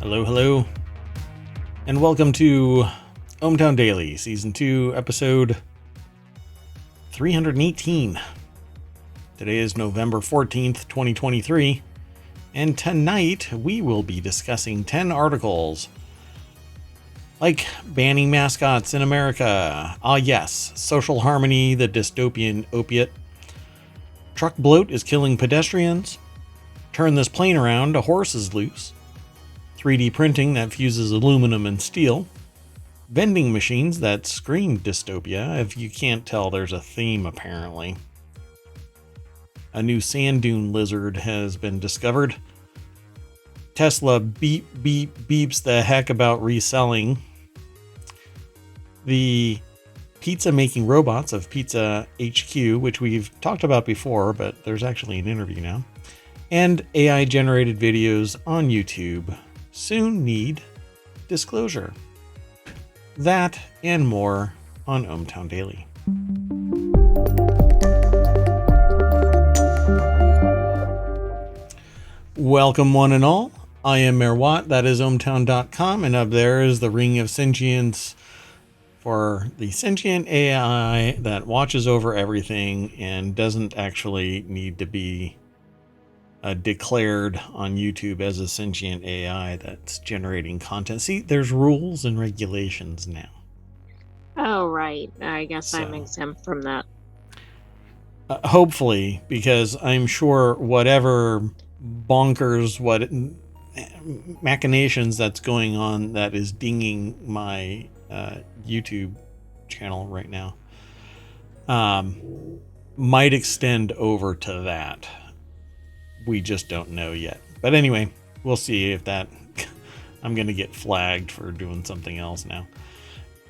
Hello, hello, and welcome to ohmTown Daily, Season 2, Episode 318. Today is November 14th, 2023, and tonight we will be discussing 10 articles like banning mascots in America. Ah yes, social harmony, the dystopian opiate. Truck bloat is killing pedestrians. Turn this plane around, a horse is loose. 3D printing that fuses aluminum and steel. Vending machines that scream dystopia. If you can't tell, there's a theme apparently. A new sand dune lizard has been discovered. Tesla beeps the heck about reselling. The pizza making robots of Pizza HQ, which we've talked about before, but there's actually an interview now. And AI generated videos on YouTube soon need disclosure. That and more on ohmTown Daily. Welcome one and all. I am Mayor Watt, that is ohmTown.com, and up there is the Ring of Sentience for the sentient AI that watches over everything and doesn't actually need to be declared on YouTube as a sentient AI that's generating content. See, there's rules and regulations now. Oh, right. I guess I'm exempt from that. Hopefully, because I'm sure whatever bonkers, machinations that's going on that is dinging my YouTube channel right now might extend over to that. We just don't know yet. But anyway, we'll see if that... I'm going to get flagged for doing something else now.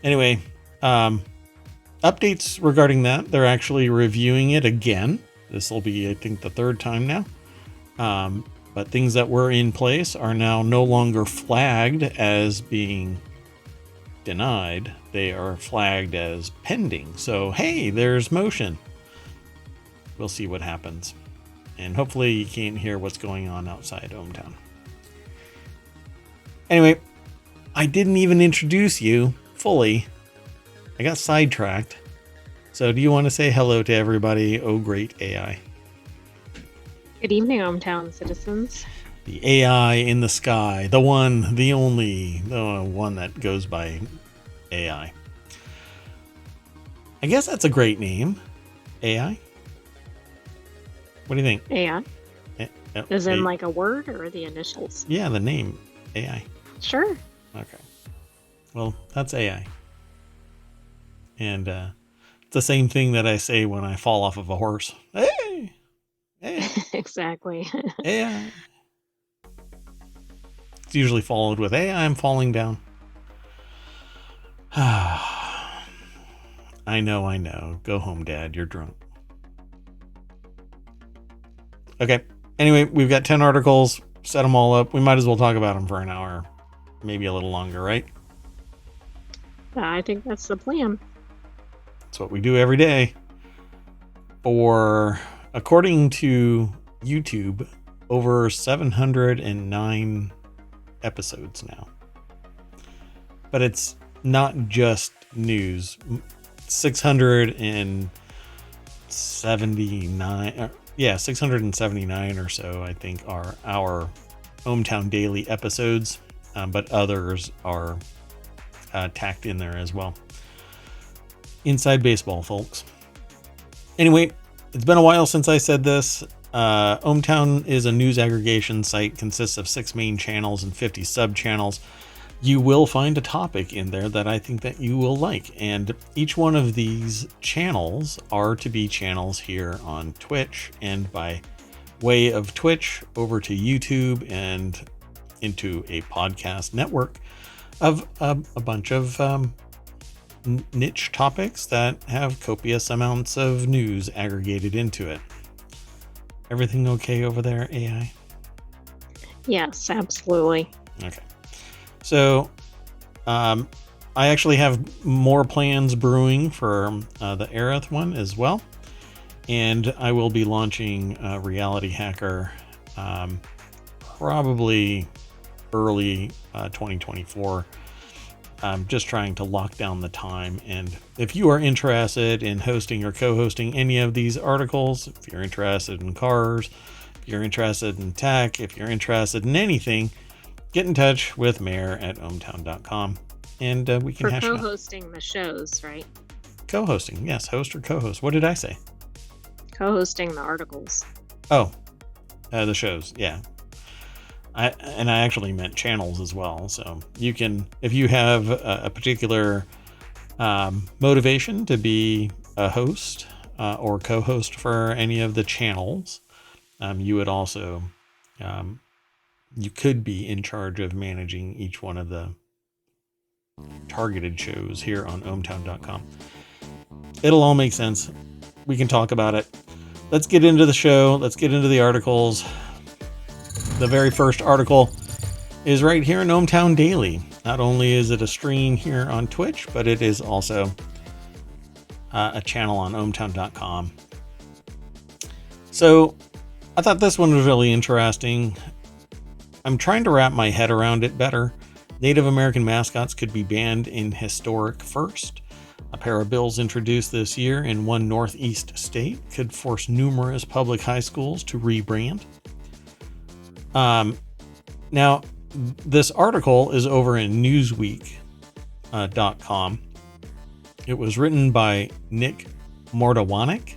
Anyway, updates regarding that. They're actually reviewing it again. This will be, I think, the third time now. But things that were in place are now no longer flagged as being denied. They are flagged as pending. So, hey, there's motion. We'll see what happens. And hopefully you can't hear what's going on outside ohmTown. Anyway, I didn't even introduce you fully. I got sidetracked. So do you want to say hello to everybody? Oh, great AI. Good evening, ohmTown citizens. The AI in the sky. The one, the only, the one that goes by AI. I guess that's a great name. AI? What do you think? AI? As in like a word or the initials? Yeah, the name. AI. Sure. Okay. Well, that's AI. And it's the same thing that I say when I fall off of a horse. Hey! Hey! Exactly. AI. It's usually followed with, hey, I'm falling down. I know. Go home, Dad. You're drunk. Okay. Anyway, we've got 10 articles. Set them all up. We might as well talk about them for an hour. Maybe a little longer, right? I think that's the plan. That's what we do every day. According to YouTube, over 709 episodes now. But it's not just news. 679 or so, I think, are our ohmTown Daily episodes, but others are tacked in there as well. Inside baseball, folks. Anyway, it's been a while since I said this. ohmTown is a news aggregation site, consists of 6 main channels and 50 sub-channels. You will find a topic in there that I think that you will like. And each one of these channels are to be channels here on Twitch, and by way of Twitch over to YouTube and into a podcast network of a bunch of niche topics that have copious amounts of news aggregated into it. Everything okay over there, AI? Yes, absolutely. Okay. So, I actually have more plans brewing for the Aerith one as well. And I will be launching Reality Hacker probably early 2024. Just trying to lock down the time. And if you are interested in hosting or co-hosting any of these articles, if you're interested in cars, if you're interested in tech, if you're interested in anything, get in touch with Mayor at ohmTown.com and we can hash it out. For co-hosting the shows, right? Co-hosting, yes, host or co-host. What did I say? Co-hosting the articles. Oh, the shows, yeah. I actually meant channels as well. So you can, if you have a particular motivation to be a host or co-host for any of the channels, you would also, you could be in charge of managing each one of the targeted shows here on ohmTown.com. It'll all make sense. We can talk about it. Let's get into the show. Let's get into the articles. The very first article is right here in ohmTown Daily. Not only is it a stream here on Twitch, but it is also a channel on ohmTown.com. So I thought this one was really interesting. I'm trying to wrap my head around it better. Native American mascots could be banned in historic first. A pair of bills introduced this year in one Northeast state could force numerous public high schools to rebrand. Now, this article is over in Newsweek.com. It was written by Nick Mordawanek.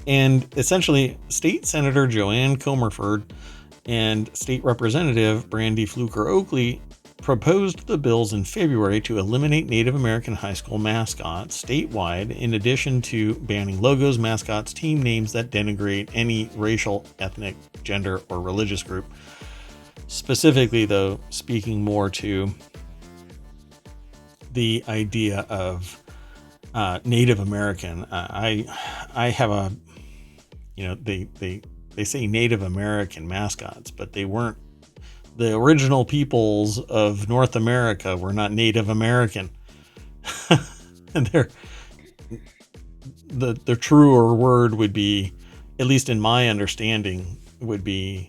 And essentially, State Senator Joanne Comerford and State Representative Brandy Fluker-Oakley proposed the bills in February to eliminate Native American high school mascots statewide, in addition to banning logos, mascots, team names that denigrate any racial, ethnic, gender, or religious group. Specifically, though, speaking more to the idea of Native American, I have a, they say Native American mascots, but they weren't. The original peoples of North America were not Native American. And the truer word would be, at least in my understanding, would be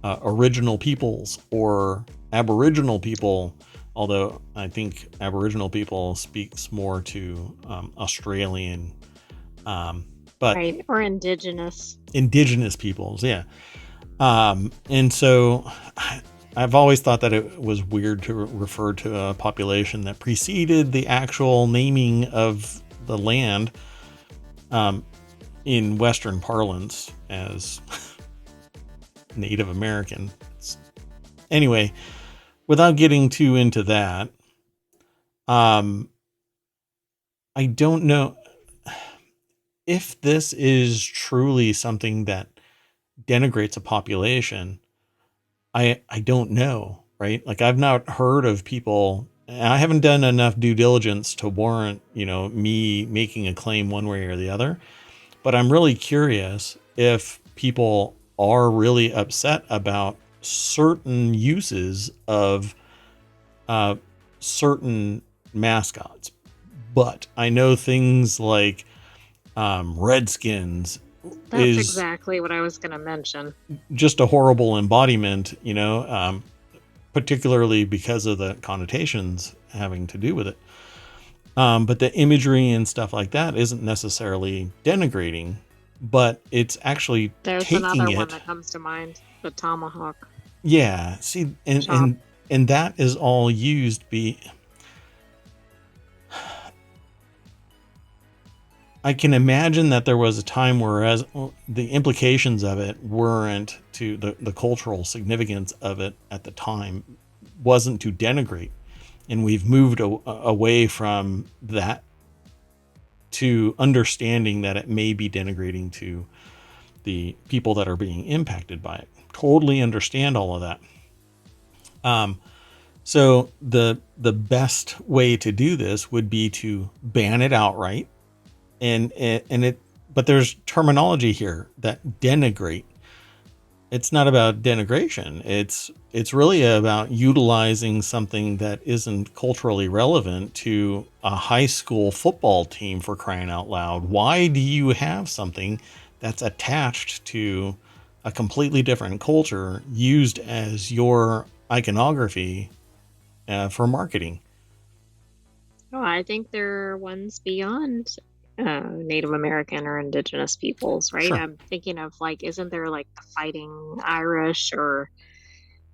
original peoples or Aboriginal people. Although I think Aboriginal people speaks more to Australian, but right, or indigenous peoples, yeah. And so I've always thought that it was weird to refer to a population that preceded the actual naming of the land in Western parlance as Native American. Anyway, without getting too into that, I don't know if this is truly something that denigrates a population. I don't know, right? Like, I've not heard of people, and I haven't done enough due diligence to warrant, me making a claim one way or the other. But I'm really curious if people are really upset about certain uses of certain mascots. But I know things like Redskins. That's exactly what I was going to mention. Just a horrible embodiment, particularly because of the connotations having to do with it. But the imagery and stuff like that isn't necessarily denigrating, but it's actually There's another one that comes to mind, the tomahawk. Yeah, see, and that is all used I can imagine that there was a time whereas the implications of it weren't to the cultural significance of it at the time wasn't to denigrate. And we've moved away from that to understanding that it may be denigrating to the people that are being impacted by it. Totally understand all of that. So the best way to do this would be to ban it outright. But there's terminology here that denigrate. It's not about denigration. It's really about utilizing something that isn't culturally relevant to a high school football team, for crying out loud. Why do you have something that's attached to a completely different culture used as your iconography for marketing. Oh, I think there are ones beyond Native American or indigenous peoples, right? Sure. I'm thinking of like, isn't there like the Fighting Irish or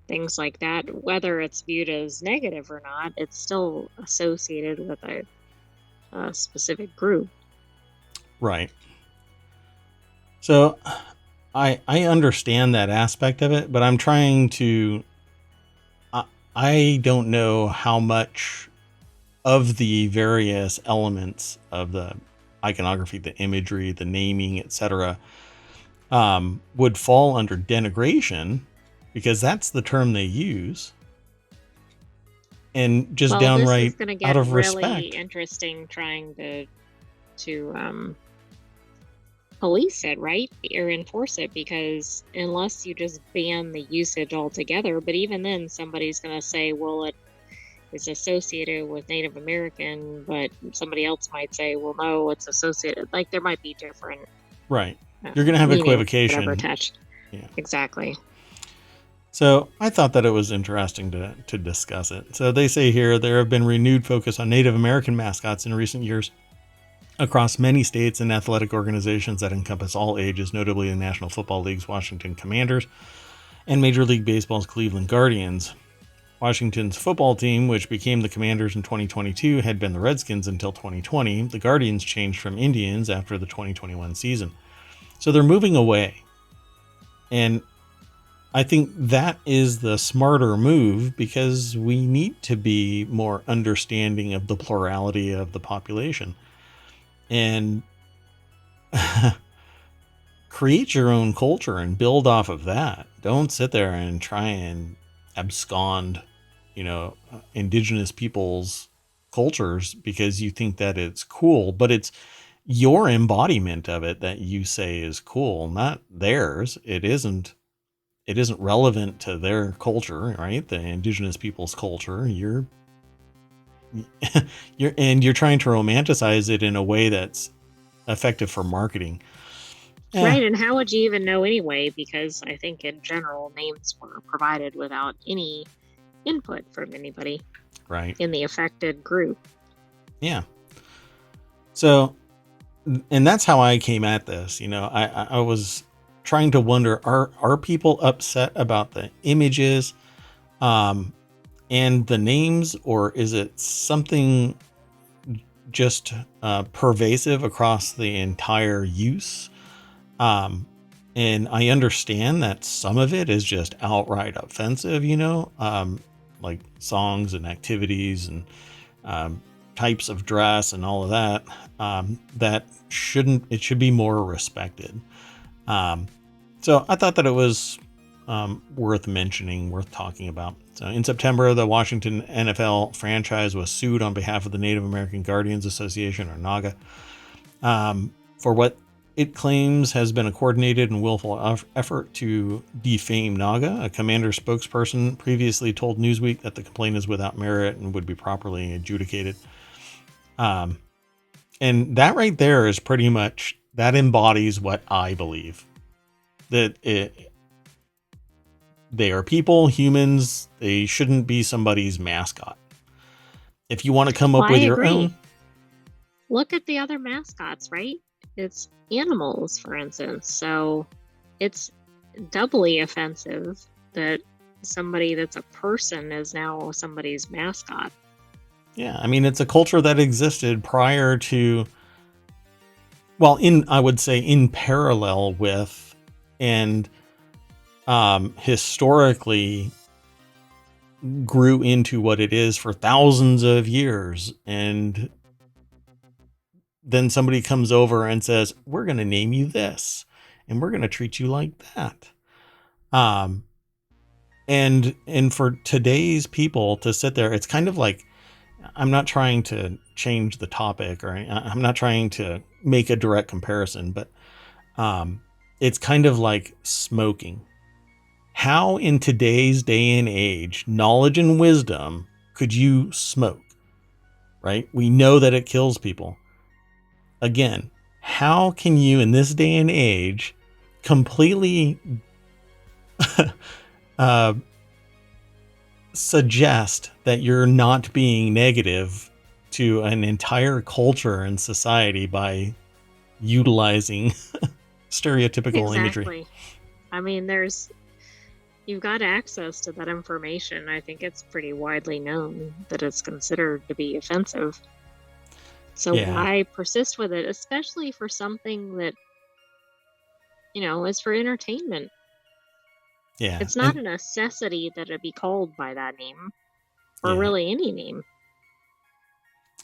things like that? Whether it's viewed as negative or not, it's still associated with a specific group. Right. So I understand that aspect of it, but I'm trying to. I don't know how much of the various elements of the iconography, the imagery, the naming, etc., would fall under denigration, because that's the term they use, and just Well, this is downright going to out get of really respect. interesting trying to police it, right? Or enforce it, because unless you just ban the usage altogether, but even then somebody's going to say, well, it is associated with Native American, but somebody else might say, well, no, it's associated. Like there might be different Right. You're going to have meanings, whatever equivocation. attached. Yeah. Exactly. So I thought that it was interesting to discuss it. So they say here there have been renewed focus on Native American mascots in recent years across many states and athletic organizations that encompass all ages, notably the National Football League's Washington Commanders and Major League Baseball's Cleveland Guardians. Washington's football team, which became the Commanders in 2022, had been the Redskins until 2020. The Guardians changed from Indians after the 2021 season. So they're moving away. And I think that is the smarter move, because we need to be more understanding of the plurality of the population and create your own culture and build off of that. Don't sit there and try and abscond, indigenous people's cultures because you think that it's cool, but it's your embodiment of it that you say is cool, not theirs. It isn't relevant to their culture, right? The indigenous people's culture. You're trying to romanticize it in a way that's effective for marketing. Right. And how would you even know anyway? Because I think in general, names were provided without any input from anybody Right. in the affected group. Yeah. So, and that's how I came at this. I was trying to wonder, are people upset about the images and the names, or is it something just pervasive across the entire use? And I understand that some of it is just outright offensive, like songs and activities and types of dress and all of that, that it should be more respected. So I thought that it was worth mentioning, worth talking about. So in September, the Washington NFL franchise was sued on behalf of the Native American Guardians Association, or NAGA, for what it claims has been a coordinated and willful effort to defame NAGA. A Commander spokesperson previously told Newsweek that the complaint is without merit and would be properly adjudicated. And that right there is pretty much, that embodies what I believe. That they are people, humans. They shouldn't be somebody's mascot. If you want to come up with your own. Look at the other mascots, right? It's animals, for instance. So it's doubly offensive that somebody that's a person is now somebody's mascot. Yeah, I mean, it's a culture that existed prior to, I would say in parallel with, and historically grew into what it is for thousands of years. And then somebody comes over and says, we're going to name you this and we're going to treat you like that. And for today's people to sit there, it's kind of like, I'm not trying to change the topic, or I'm not trying to make a direct comparison, but it's kind of like smoking. How in today's day and age, knowledge and wisdom, could you smoke? Right? We know that it kills people. Again, how can you in this day and age completely uh, suggest that you're not being negative to an entire culture and society by utilizing stereotypical imagery. Exactly. I mean, you've got access to that information. I think it's pretty widely known that it's considered to be offensive. So Yeah, why persist with it, especially for something that, is for entertainment? yeah, It's not and a necessity that it be called by that name, or yeah, really any name.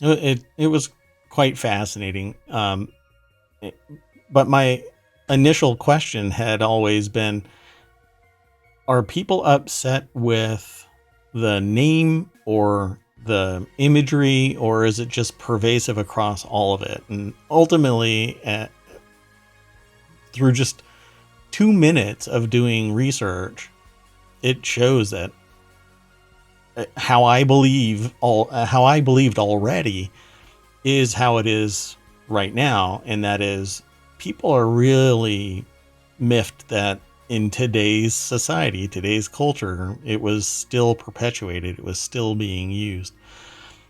it was quite fascinating. It- but my initial question had always been, are people upset with the name or the imagery, or is it just pervasive across all of it? And ultimately, through just 2 minutes of doing research, it shows that how I believed already is how it is right now, and that is people are really miffed that in today's society, today's culture, it was still perpetuated, it was still being used.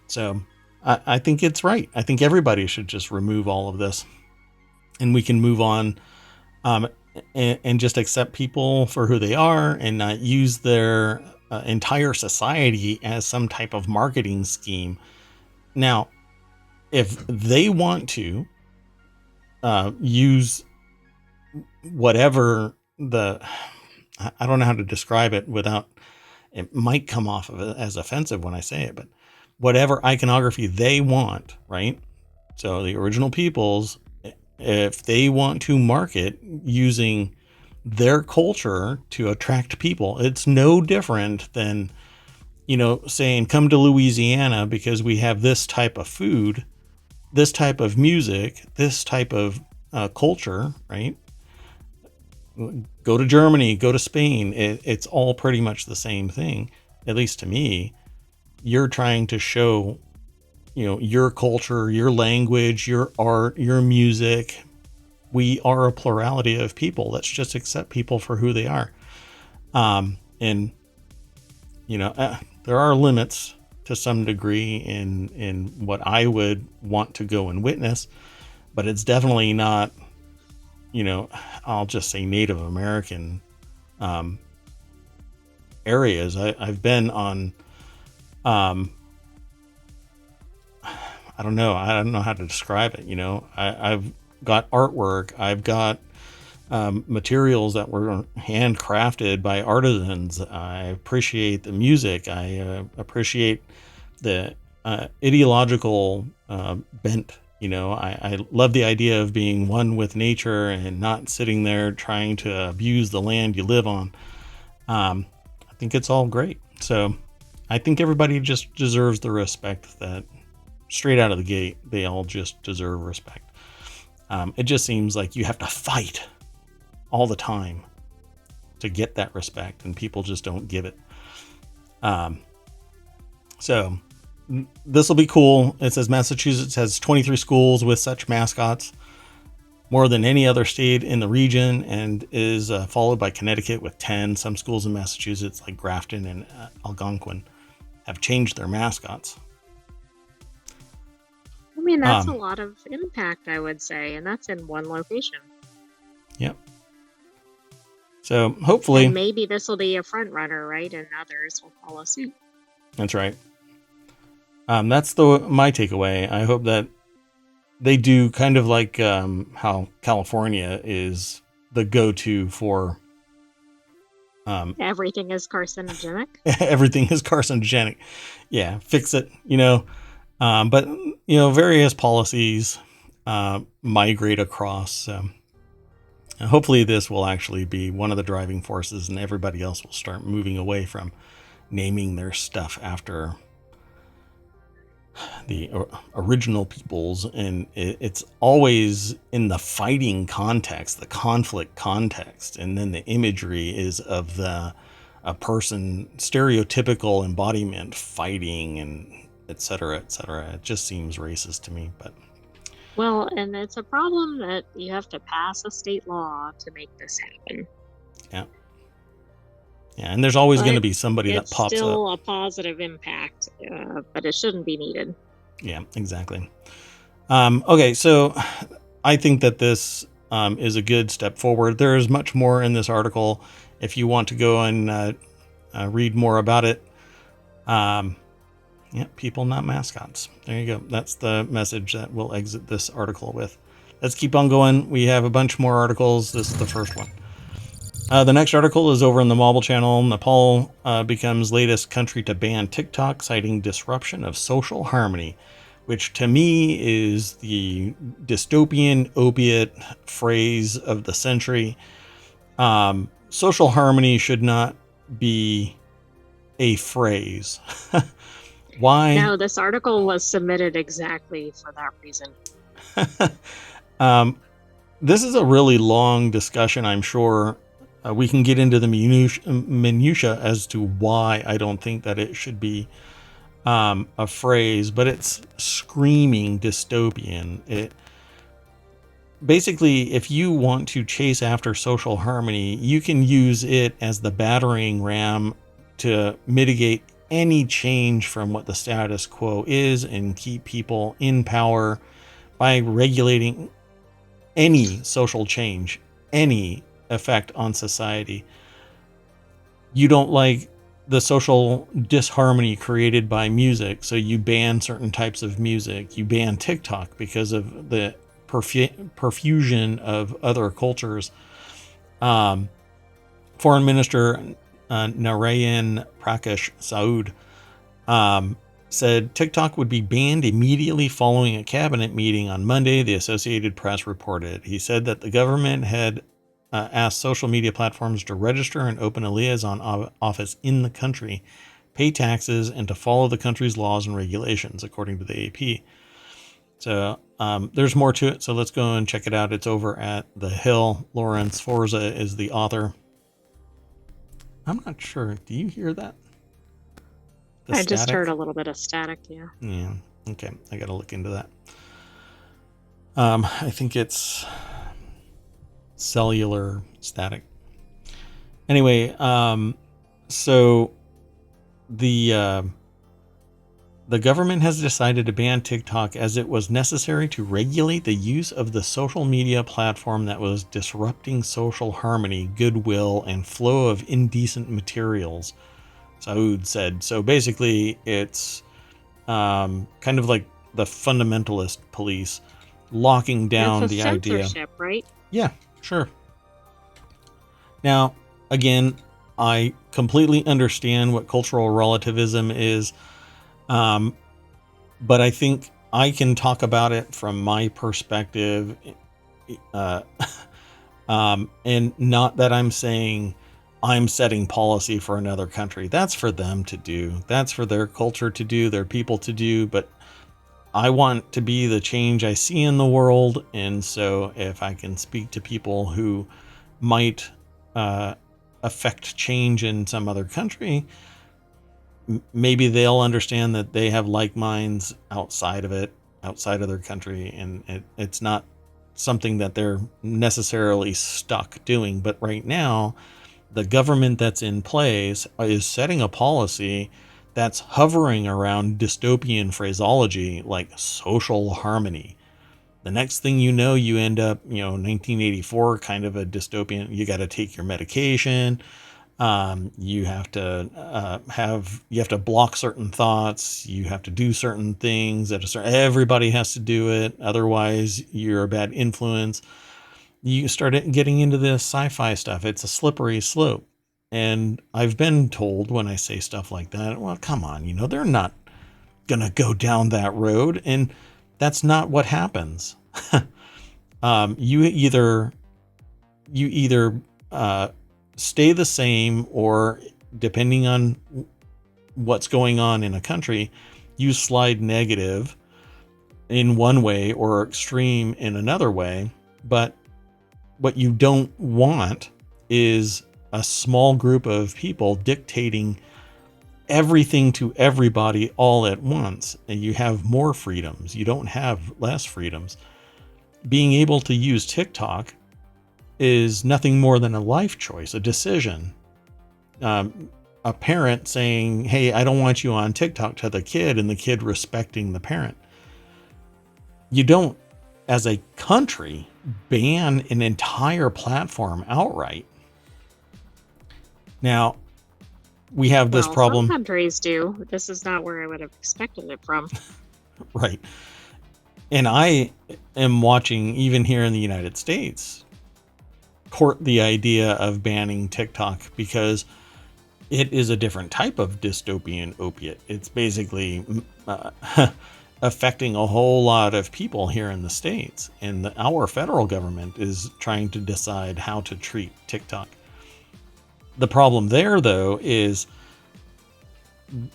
So I think it's right. I think everybody should just remove all of this, and we can move on, um, and just accept people for who they are, and not use their entire society as some type of marketing scheme. Now, if they want to use whatever I don't know how to describe it without, it might come off of it as offensive when I say it, but whatever iconography they want, right? So the original peoples, if they want to market using their culture to attract people, it's no different than, saying come to Louisiana because we have this type of food, this type of music, this type of culture, right? Go to Germany, go to Spain. It's all pretty much the same thing, at least to me. You're trying to show, your culture, your language, your art, your music. We are a plurality of people. Let's just accept people for who they are. And there are limits to some degree in what I would want to go and witness, but it's definitely not, I'll just say Native American areas. I've been on, um, I don't know how to describe it. I've got artwork. I've got materials that were handcrafted by artisans. I appreciate the music. I appreciate the ideological bent. I love the idea of being one with nature and not sitting there trying to abuse the land you live on. I think it's all great. So I think everybody just deserves the respect that straight out of the gate, they all just deserve respect. It just seems like you have to fight all the time to get that respect, and people just don't give it. So this will be cool. It says Massachusetts has 23 schools with such mascots, more than any other state in the region, and is followed by Connecticut with 10. Some schools in Massachusetts, like Grafton and Algonquin, have changed their mascots. I mean, that's a lot of impact, I would say, and that's in one location. Yep. So hopefully, and maybe this will be a front runner, right? And others will follow suit. That's right. That's my takeaway. I hope that they do kind of like how California is the go-to for everything is carcinogenic. Everything is carcinogenic. Yeah, fix it. But various policies migrate across. Hopefully, this will actually be one of the driving forces, and everybody else will start moving away from naming their stuff after the original peoples. And it's always in the fighting context, the conflict context, and then the imagery is of a person, stereotypical embodiment, fighting and etc., etc. It just seems racist to me, but well, and it's a problem that you have to pass a state law to make this happen. yeah. Yeah, and there's always going to But be somebody that it's pops up. still a positive impact, but it shouldn't be needed. Yeah, exactly. Okay, so I think that this is a good step forward. There is much more in this article if you want to go and read more about it. Yeah, people, not mascots. There you go. That's the message that we'll exit this article with. Let's keep on going. We have a bunch more articles. This is the first one. The next article is over in the Marble channel. Nepal becomes latest country to ban TikTok, citing disruption of social harmony, which to me is the dystopian opiate phrase of the century. Social harmony should not be a phrase. Why? No, this article was submitted exactly for that reason. This is a really long discussion, I'm sure. We can get into the minutia as to why I don't think that it should be a phrase, but it's screaming dystopian. It basically, if you want to chase after social harmony, you can use it as the battering ram to mitigate any change from what the status quo is and keep people in power by regulating any social change, any effect on society. You don't like the social disharmony created by music, so you ban certain types of music. You ban TikTok because of the profusion of other cultures. Foreign Minister Narayan Prakash Saud said TikTok would be banned immediately following a cabinet meeting on Monday, the Associated Press reported. He said that the government had asked social media platforms to register and open a liaison office in the country, pay taxes, and to follow the country's laws and regulations, according to the AP. So there's more to it, so let's go and check it out. It's over at The Hill. Lawrence Forza is the author. I'm not sure. Do you hear that? I just heard a little bit of static, yeah. Yeah, okay. I got to look into that. I think it's cellular static. Anyway, so the government has decided to ban TikTok as it was necessary to regulate the use of the social media platform that was disrupting social harmony, goodwill, and flow of indecent materials, Saud said. So basically, it's kind of like the fundamentalist police locking down the idea. Censorship, right? Yeah, sure. Now, again, I completely understand what cultural relativism is. But I think I can talk about it from my perspective, and not that I'm saying I'm setting policy for another country. That's for them to do. That's for their culture to do, their people to do. But I want to be the change I see in the world. And so if I can speak to people who might affect change in some other country, maybe they'll understand that they have like minds outside of it, outside of their country, and it's not something that they're necessarily stuck doing. But right now, the government that's in place is setting a policy that's hovering around dystopian phraseology like social harmony. The next thing you know, you end up, 1984 kind of a dystopian. You got to take your medication. You have to block certain thoughts. You have to do certain things everybody has to do it. Otherwise you're a bad influence. You start getting into this sci-fi stuff. It's a slippery slope. And I've been told when I say stuff like that, well, come on, they're not going to go down that road. And that's not what happens. You either stay the same, or depending on what's going on in a country, you slide negative in one way or extreme in another way. But what you don't want is a small group of people dictating everything to everybody all at once. And you have more freedoms. You don't have less freedoms. Being able to use TikTok is nothing more than a life choice, a decision. a parent saying, hey, I don't want you on TikTok to the kid, and the kid respecting the parent. You don't, as a country, ban an entire platform outright. Now, we have this problem. Some countries do. This is not where I would have expected it from. Right. And I am watching, even here in the United States, court the idea of banning TikTok because it is a different type of dystopian opiate. It's basically affecting a whole lot of people here in the States. And our federal government is trying to decide how to treat TikTok. The problem there, though, is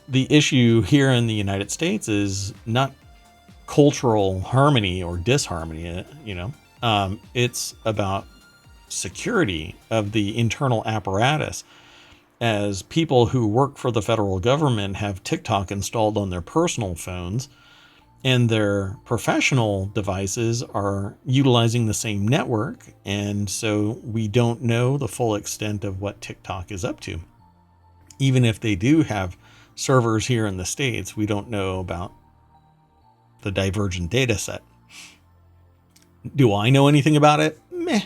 the issue here in the United States is not cultural harmony or disharmony, it's about security of the internal apparatus. As people who work for the federal government have TikTok installed on their personal phones, and their professional devices are utilizing the same network, and so we don't know the full extent of what TikTok is up to. Even if they do have servers here in the States, we don't know about the divergent data set. Do I know anything about it? Meh.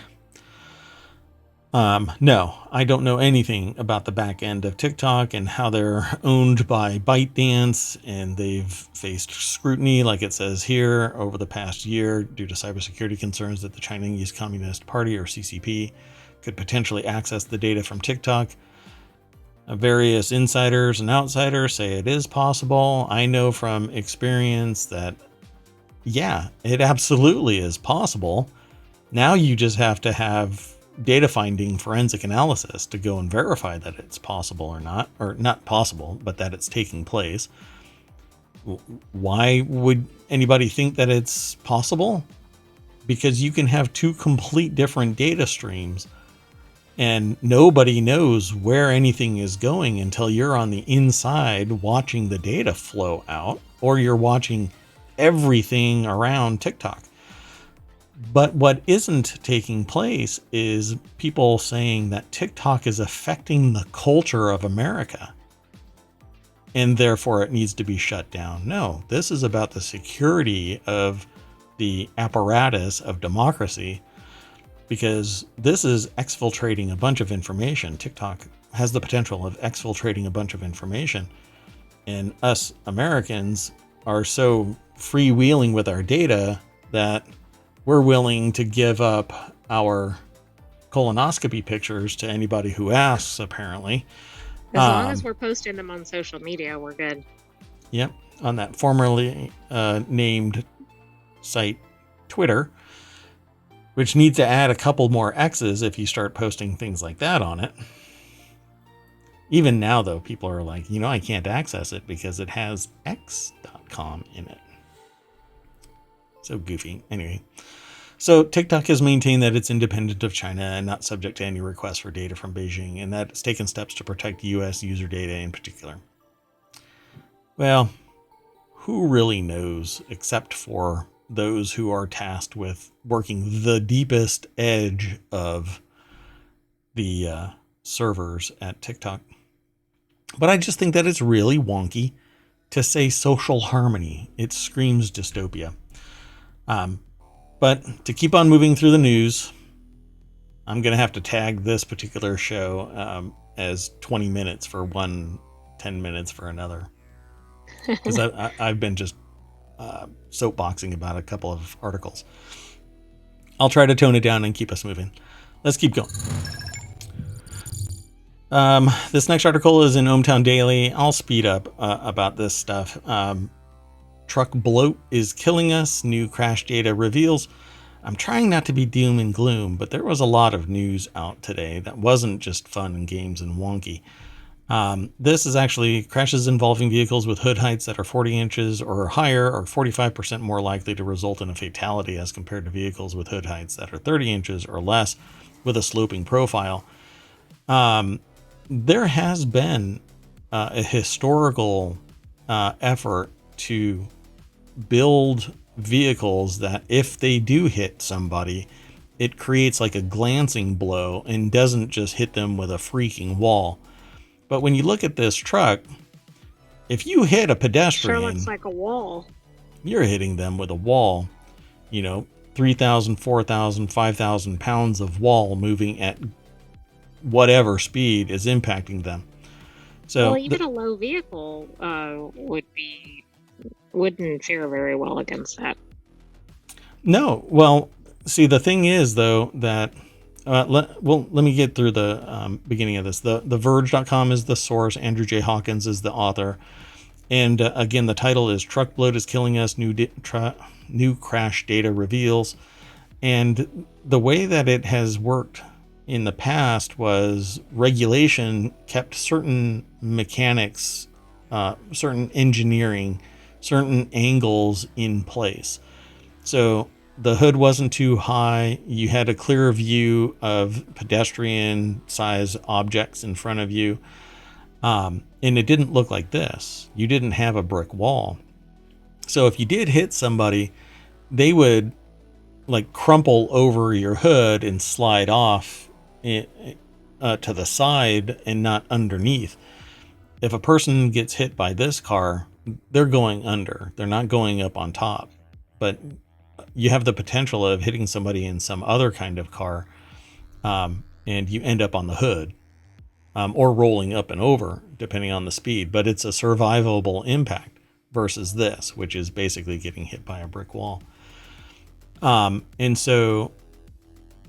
No, I don't know anything about the back end of TikTok and how they're owned by ByteDance, and they've faced scrutiny, like it says here, over the past year due to cybersecurity concerns that the Chinese Communist Party, or CCP, could potentially access the data from TikTok. Various insiders and outsiders say it is possible. I know from experience that, yeah, it absolutely is possible. Now you just have to have data finding forensic analysis to go and verify that it's possible or not possible, but that it's taking place. Why would anybody think that it's possible? Because you can have two complete different data streams and nobody knows where anything is going until you're on the inside watching the data flow out, or you're watching everything around TikTok. But what isn't taking place is people saying that TikTok is affecting the culture of America and therefore it needs to be shut down. No, this is about the security of the apparatus of democracy, because this is exfiltrating a bunch of information. TikTok has the potential of exfiltrating a bunch of information, and us Americans are so freewheeling with our data that we're willing to give up our colonoscopy pictures to anybody who asks, apparently. As long as we're posting them on social media, we're good. Yep, on that formerly named site, Twitter, which needs to add a couple more X's if you start posting things like that on it. Even now, though, people are like, I can't access it because it has x.com in it. So goofy. Anyway, so TikTok has maintained that it's independent of China and not subject to any requests for data from Beijing, and that it's taken steps to protect U.S. user data in particular. Well, who really knows except for those who are tasked with working the deepest edge of the servers at TikTok? But I just think that it's really wonky to say social harmony. It screams dystopia. But to keep on moving through the news, I'm going to have to tag this particular show as 20 minutes for one, 10 minutes for another. Because I've been just soapboxing about a couple of articles. I'll try to tone it down and keep us moving. Let's keep going. This next article is in ohmTown Daily. I'll speed up about this stuff. Truck bloat is killing us. New crash data reveals. I'm trying not to be doom and gloom, but there was a lot of news out today that wasn't just fun and games and wonky. This is actually crashes involving vehicles with hood heights that are 40 inches or higher are 45% more likely to result in a fatality as compared to vehicles with hood heights that are 30 inches or less with a sloping profile. There has been a historical effort to build vehicles that if they do hit somebody, it creates like a glancing blow and doesn't just hit them with a freaking wall. But when you look at this truck, if you hit a pedestrian, Sure looks like a wall. you're hitting them with a wall. 3,000, 4,000, 5,000 pounds of wall moving at whatever speed is impacting them. So well, even a low vehicle wouldn't fare very well against that. No, well, see, the thing is though that let me get through the beginning of this. The Verge.com is the source. Andrew J. Hawkins is the author, and again, the title is "Truck Bloat is Killing Us." New crash data reveals, and the way that it has worked in the past was regulation kept certain mechanics, certain engineering, certain angles in place. So the hood wasn't too high. You had a clear view of pedestrian size objects in front of you. And it didn't look like this. You didn't have a brick wall. So if you did hit somebody, they would like crumple over your hood and slide off to the side and not underneath. If a person gets hit by this car, they're going under. They're not going up on top. But you have the potential of hitting somebody in some other kind of car, and you end up on the hood, or rolling up and over, depending on the speed. But it's a survivable impact versus this, which is basically getting hit by a brick wall. And so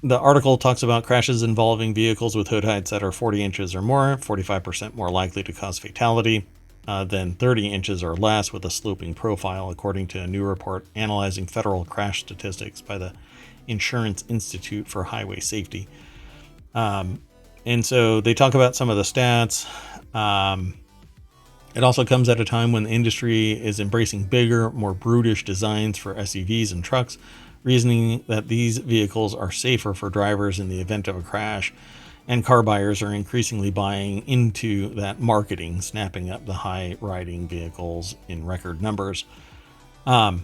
the article talks about crashes involving vehicles with hood heights that are 40 inches or more, 45% more likely to cause fatality than 30 inches or less with a sloping profile, according to a new report analyzing federal crash statistics by the Insurance Institute for Highway Safety. And so they talk about some of the stats. It also comes at a time when the industry is embracing bigger, more brutish designs for SUVs and trucks, reasoning that these vehicles are safer for drivers in the event of a crash, and car buyers are increasingly buying into that marketing, snapping up the high-riding vehicles in record numbers. But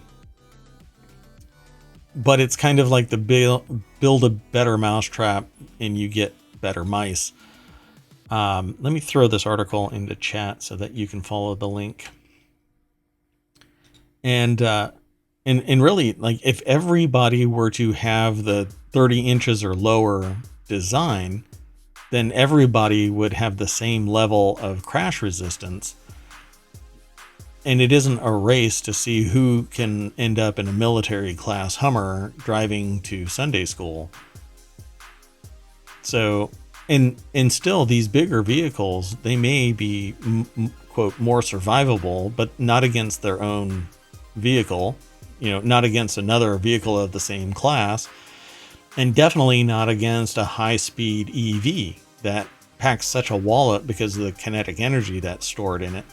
it's kind of like the build a better mousetrap and you get better mice. Let me throw this article into chat so that you can follow the link. And really, like, if everybody were to have the 30 inches or lower design, then everybody would have the same level of crash resistance. And it isn't a race to see who can end up in a military class Hummer driving to Sunday school. So, and still these bigger vehicles, they may be, quote, more survivable, but not against their own vehicle, not against another vehicle of the same class, and definitely not against a high-speed EV that packs such a wallop because of the kinetic energy that's stored in it.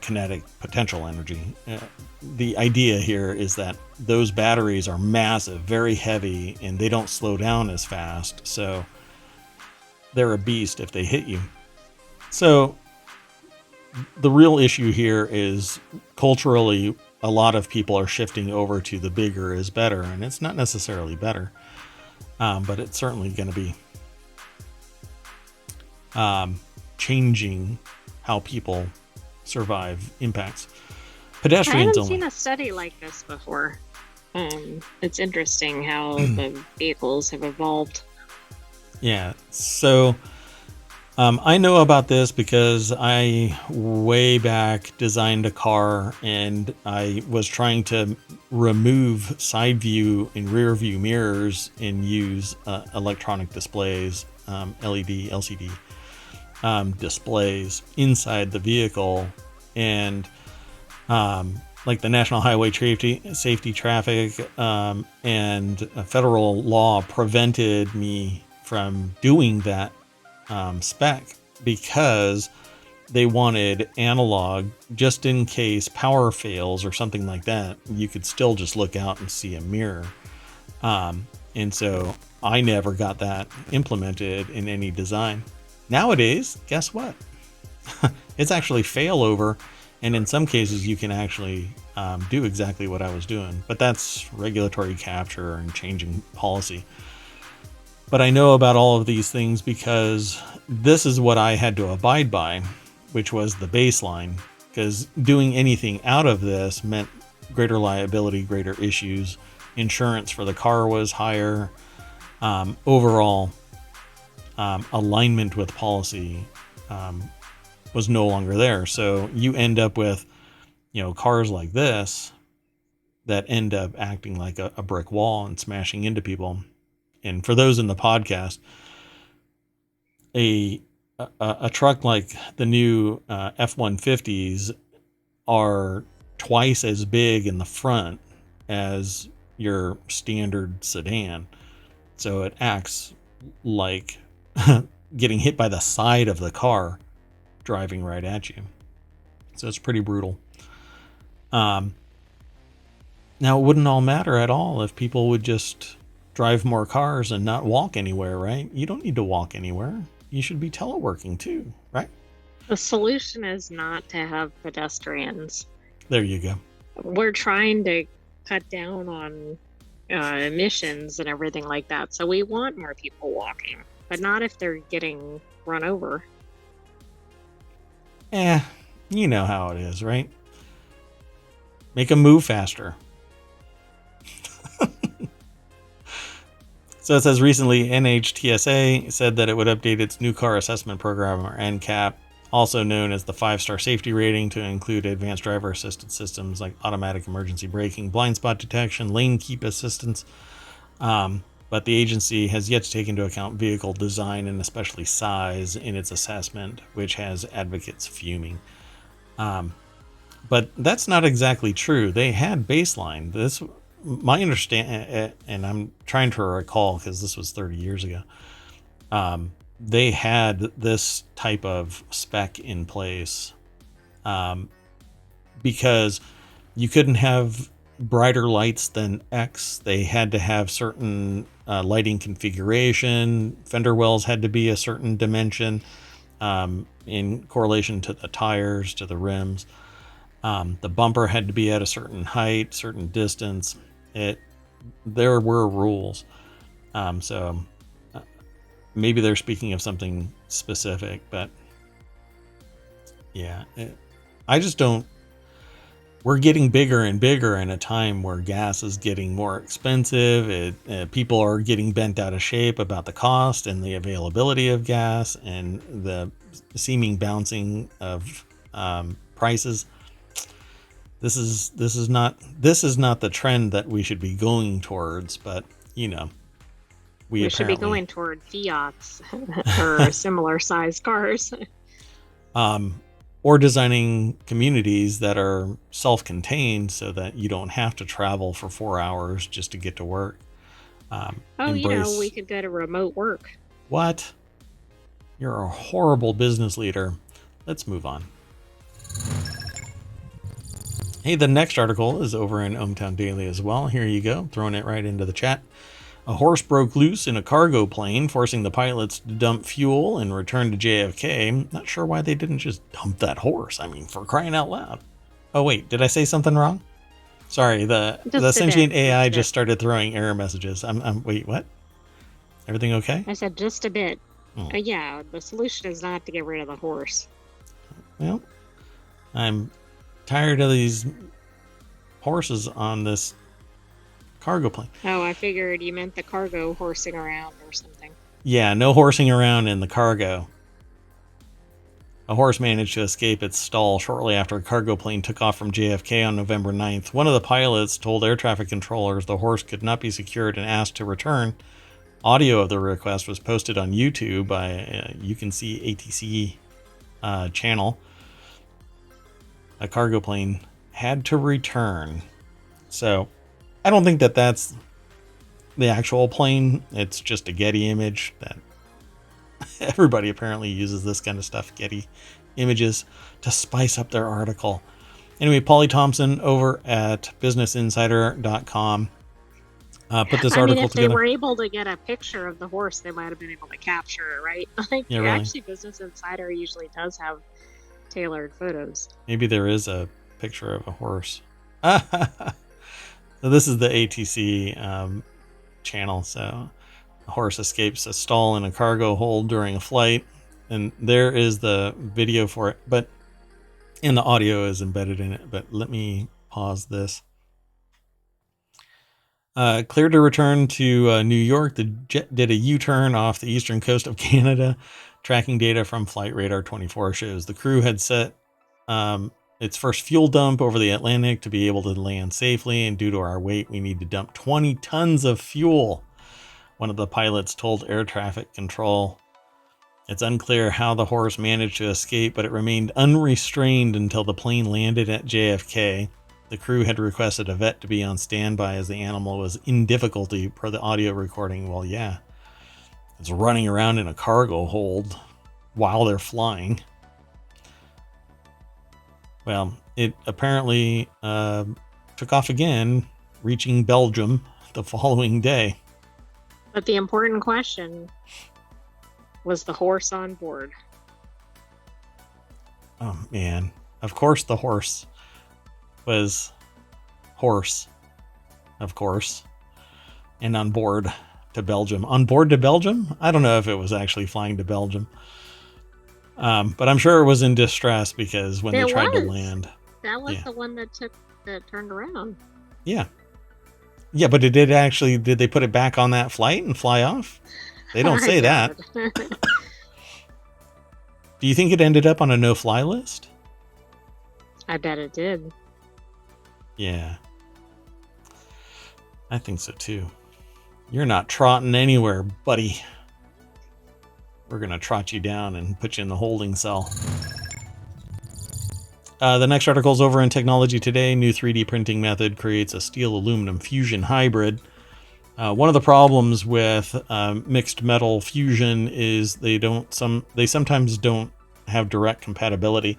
Kinetic potential energy. The idea here is that those batteries are massive, very heavy, and they don't slow down as fast. So they're a beast if they hit you. So the real issue here is culturally, a lot of people are shifting over to the bigger is better, and it's not necessarily better, but it's certainly going to be changing how people survive impacts. Pedestrians I haven't seen a study like this before. It's interesting how the vehicles have evolved. Yeah, so I know about this because I way back designed a car and I was trying to remove side view and rear view mirrors and use electronic displays, LED, LCD displays inside the vehicle, and like the National Highway Safety Traffic and federal law prevented me from doing that spec because they wanted analog just in case power fails or something like that. You could still just look out and see a mirror. And so I never got that implemented in any design. Nowadays, guess what? It's actually failover, and in some cases you can actually do exactly what I was doing, but that's regulatory capture and changing policy. But I know about all of these things because this is what I had to abide by, which was the baseline, because doing anything out of this meant greater liability, greater issues. Insurance for the car was higher. Overall, alignment with policy was no longer there. So you end up with, cars like this that end up acting like a brick wall and smashing into people. And for those in the podcast, a truck like the new F-150s are twice as big in the front as your standard sedan. So it acts like getting hit by the side of the car driving right at you. So it's pretty brutal. Now, it wouldn't all matter at all if people would just drive more cars and not walk anywhere, right? You don't need to walk anywhere. You should be teleworking too, right? The solution is not to have pedestrians. There you go. We're trying to cut down on emissions and everything like that. So we want more people walking, but not if they're getting run over. You know how it is, right? Make them move faster. So it says recently NHTSA said that it would update its new car assessment program, or NCAP, also known as the 5-star safety rating, to include advanced driver assistance systems like automatic emergency braking, blind spot detection, lane keep assistance. But the agency has yet to take into account vehicle design and especially size in its assessment, which has advocates fuming. But that's not exactly true. They had baseline. My understanding, and I'm trying to recall because this was 30 years ago, they had this type of spec in place because you couldn't have brighter lights than X. They had to have certain lighting configuration. Fender wells had to be a certain dimension in correlation to the tires, to the rims. The bumper had to be at a certain height, certain distance. There were rules. So maybe they're speaking of something specific, but yeah, I just don't. We're getting bigger and bigger in a time where gas is getting more expensive. People are getting bent out of shape about the cost and the availability of gas and the seeming bouncing of prices. This is not the trend that we should be going towards, but we should be going toward Fiats or similar sized cars. Or designing communities that are self-contained so that you don't have to travel for 4 hours just to get to work. We could go to remote work. What? You're a horrible business leader. Let's move on. Hey, the next article is over in ohmTown Daily as well. Here you go, throwing it right into the chat. A horse broke loose in a cargo plane, forcing the pilots to dump fuel and return to JFK. Not sure why they didn't just dump that horse. I mean, for crying out loud. Oh, wait, did I say something wrong? Sorry, the sentient AI just started throwing error messages. Wait, what? Everything okay? I said just a bit. Yeah, the solution is not to get rid of the horse. Well, I'm tired of these horses on this cargo plane. Oh, I figured you meant the cargo horsing around or something. Yeah, no horsing around in the cargo. A horse managed to escape its stall shortly after a cargo plane took off from JFK on November 9th. One of the pilots told air traffic controllers the horse could not be secured and asked to return. Audio of the request was posted on YouTube by You Can See ATC channel. A cargo plane had to return. So I don't think that that's the actual plane. It's just a Getty image that everybody apparently uses this kind of stuff, Getty images, to spice up their article. Anyway, Polly Thompson over at businessinsider.com put this article if together. They were able to get a picture of the horse, they might have been able to capture it, right? Actually, Business Insider usually does have tailored photos. Maybe there is a picture of a horse. So this is the ATC channel. So a horse escapes a stall in a cargo hold during a flight. And there is the video for it, and the audio is embedded in it. But let me pause this. Cleared to return to New York, the jet did a U-turn off the eastern coast of Canada. Tracking data from Flight Radar 24 shows the crew had set its first fuel dump over the Atlantic to be able to land safely, and due to our weight, we need to dump 20 tons of fuel. One of the pilots told air traffic control. It's unclear how the horse managed to escape, but it remained unrestrained until the plane landed at JFK. The crew had requested a vet to be on standby as the animal was in difficulty per the audio recording. Well, yeah, it's running around in a cargo hold while they're flying. Well, it apparently took off again, reaching Belgium the following day. But the important question, was the horse on board? Oh, man. Of course the horse was of course, and on board to Belgium. On board to Belgium? I don't know if it was actually flying to Belgium. But I'm sure it was in distress because when they tried to land. That was the one that turned around. Yeah. Yeah, but did they put it back on that flight and fly off? They don't say that. Do you think it ended up on a no-fly list? I bet it did. Yeah. I think so too. You're not trotting anywhere, buddy. We're going to trot you down and put you in the holding cell. The next article is over in Technology Today. New 3D printing method creates a steel aluminum fusion hybrid. One of the problems with mixed metal fusion is they sometimes don't have direct compatibility.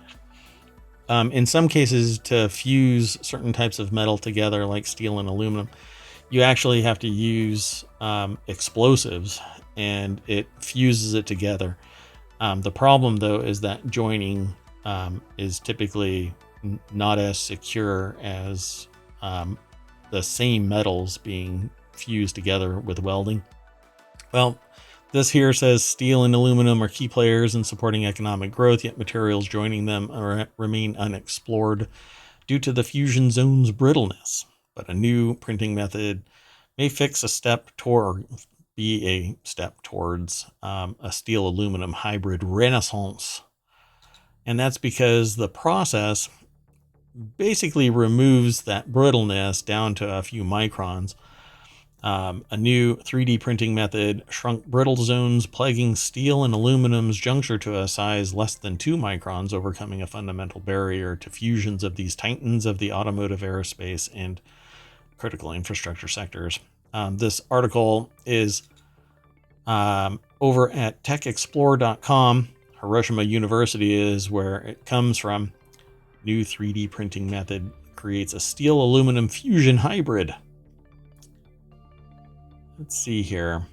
In some cases, to fuse certain types of metal together, like steel and aluminum, you actually have to use explosives, and it fuses it together. The problem, though, is that joining is typically not as secure as the same metals being fused together with welding. Well, this here says steel and aluminum are key players in supporting economic growth, yet materials joining them remain unexplored due to the fusion zone's brittleness. But a new printing method may be a step towards a steel aluminum hybrid renaissance. And that's because the process basically removes that brittleness down to a few microns. A new 3D printing method shrunk brittle zones, plaguing steel and aluminum's juncture to a size less than 2 microns, overcoming a fundamental barrier to fusions of these titans of the automotive, aerospace, and critical infrastructure sectors. This article is over at techexplore.com. Hiroshima University is where it comes from. New 3D printing method creates a steel aluminum fusion hybrid. Let's see here.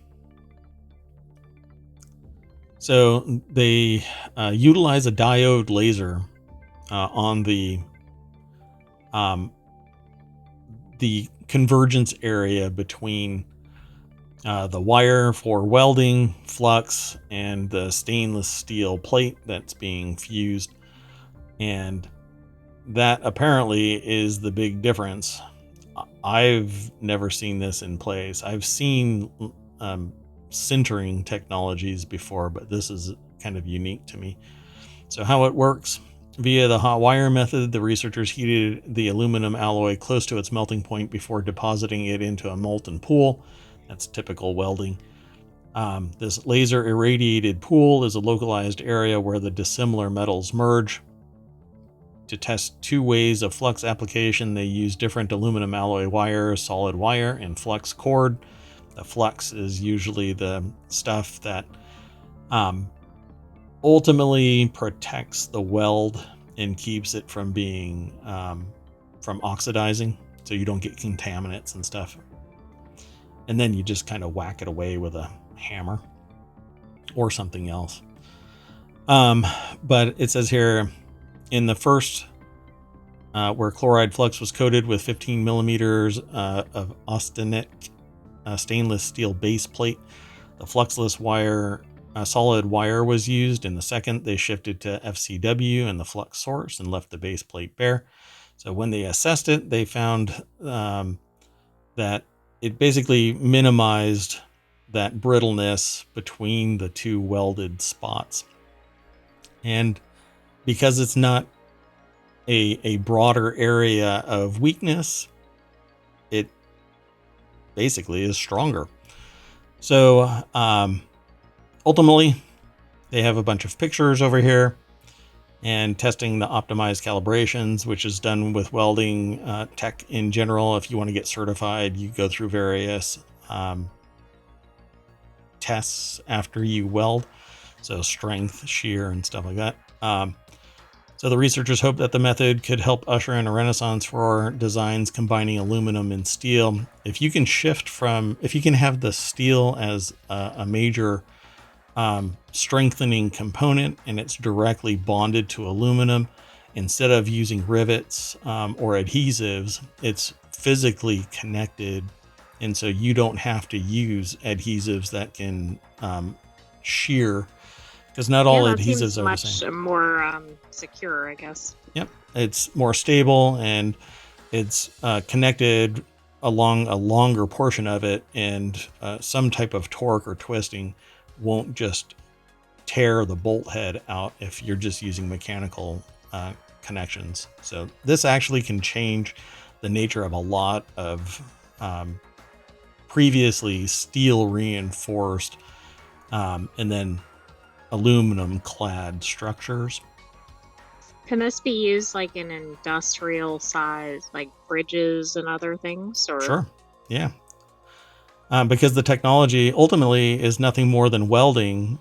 So they utilize a diode laser on the convergence area between the wire for welding, flux, and the stainless steel plate that's being fused. And that apparently is the big difference. I've never seen this in place. I've seen sintering technologies before, but this is kind of unique to me. So how it works: via the hot wire method, the researchers heated the aluminum alloy close to its melting point before depositing it into a molten pool. That's typical welding. This laser irradiated pool is a localized area where the dissimilar metals merge. To test two ways of flux application, they use different aluminum alloy wire, solid wire, and flux cord. The flux is usually the stuff that ultimately protects the weld and keeps it from being from oxidizing, so you don't get contaminants and stuff. And then you just kind of whack it away with a hammer or something else. But it says here, in the first, where chloride flux was coated with 15 millimeters of austenitic stainless steel base plate, the fluxless wire solid wire was used. In the second, they shifted to FCW and the flux source and left the base plate bare. So when they assessed it, they found that it basically minimized that brittleness between the two welded spots. And because it's not a broader area of weakness, it basically is stronger. So ultimately, they have a bunch of pictures over here and testing the optimized calibrations, which is done with welding tech in general. If you want to get certified, you go through various tests after you weld. So strength, shear, and stuff like that. So the researchers hope that the method could help usher in a renaissance for designs combining aluminum and steel. If you can have the steel as a major strengthening component and it's directly bonded to aluminum, instead of using rivets or adhesives, it's physically connected. And so you don't have to use adhesives that can shear, because not all adhesives are the same. Much more secure, I guess. Yep, it's more stable and it's connected along a longer portion of it, and some type of torque or twisting won't just tear the bolt head out if you're just using mechanical connections. So this actually can change the nature of a lot of previously steel reinforced and then aluminum clad structures. Can this be used like in industrial size, like bridges and other things? Or Sure. Yeah. Because the technology ultimately is nothing more than welding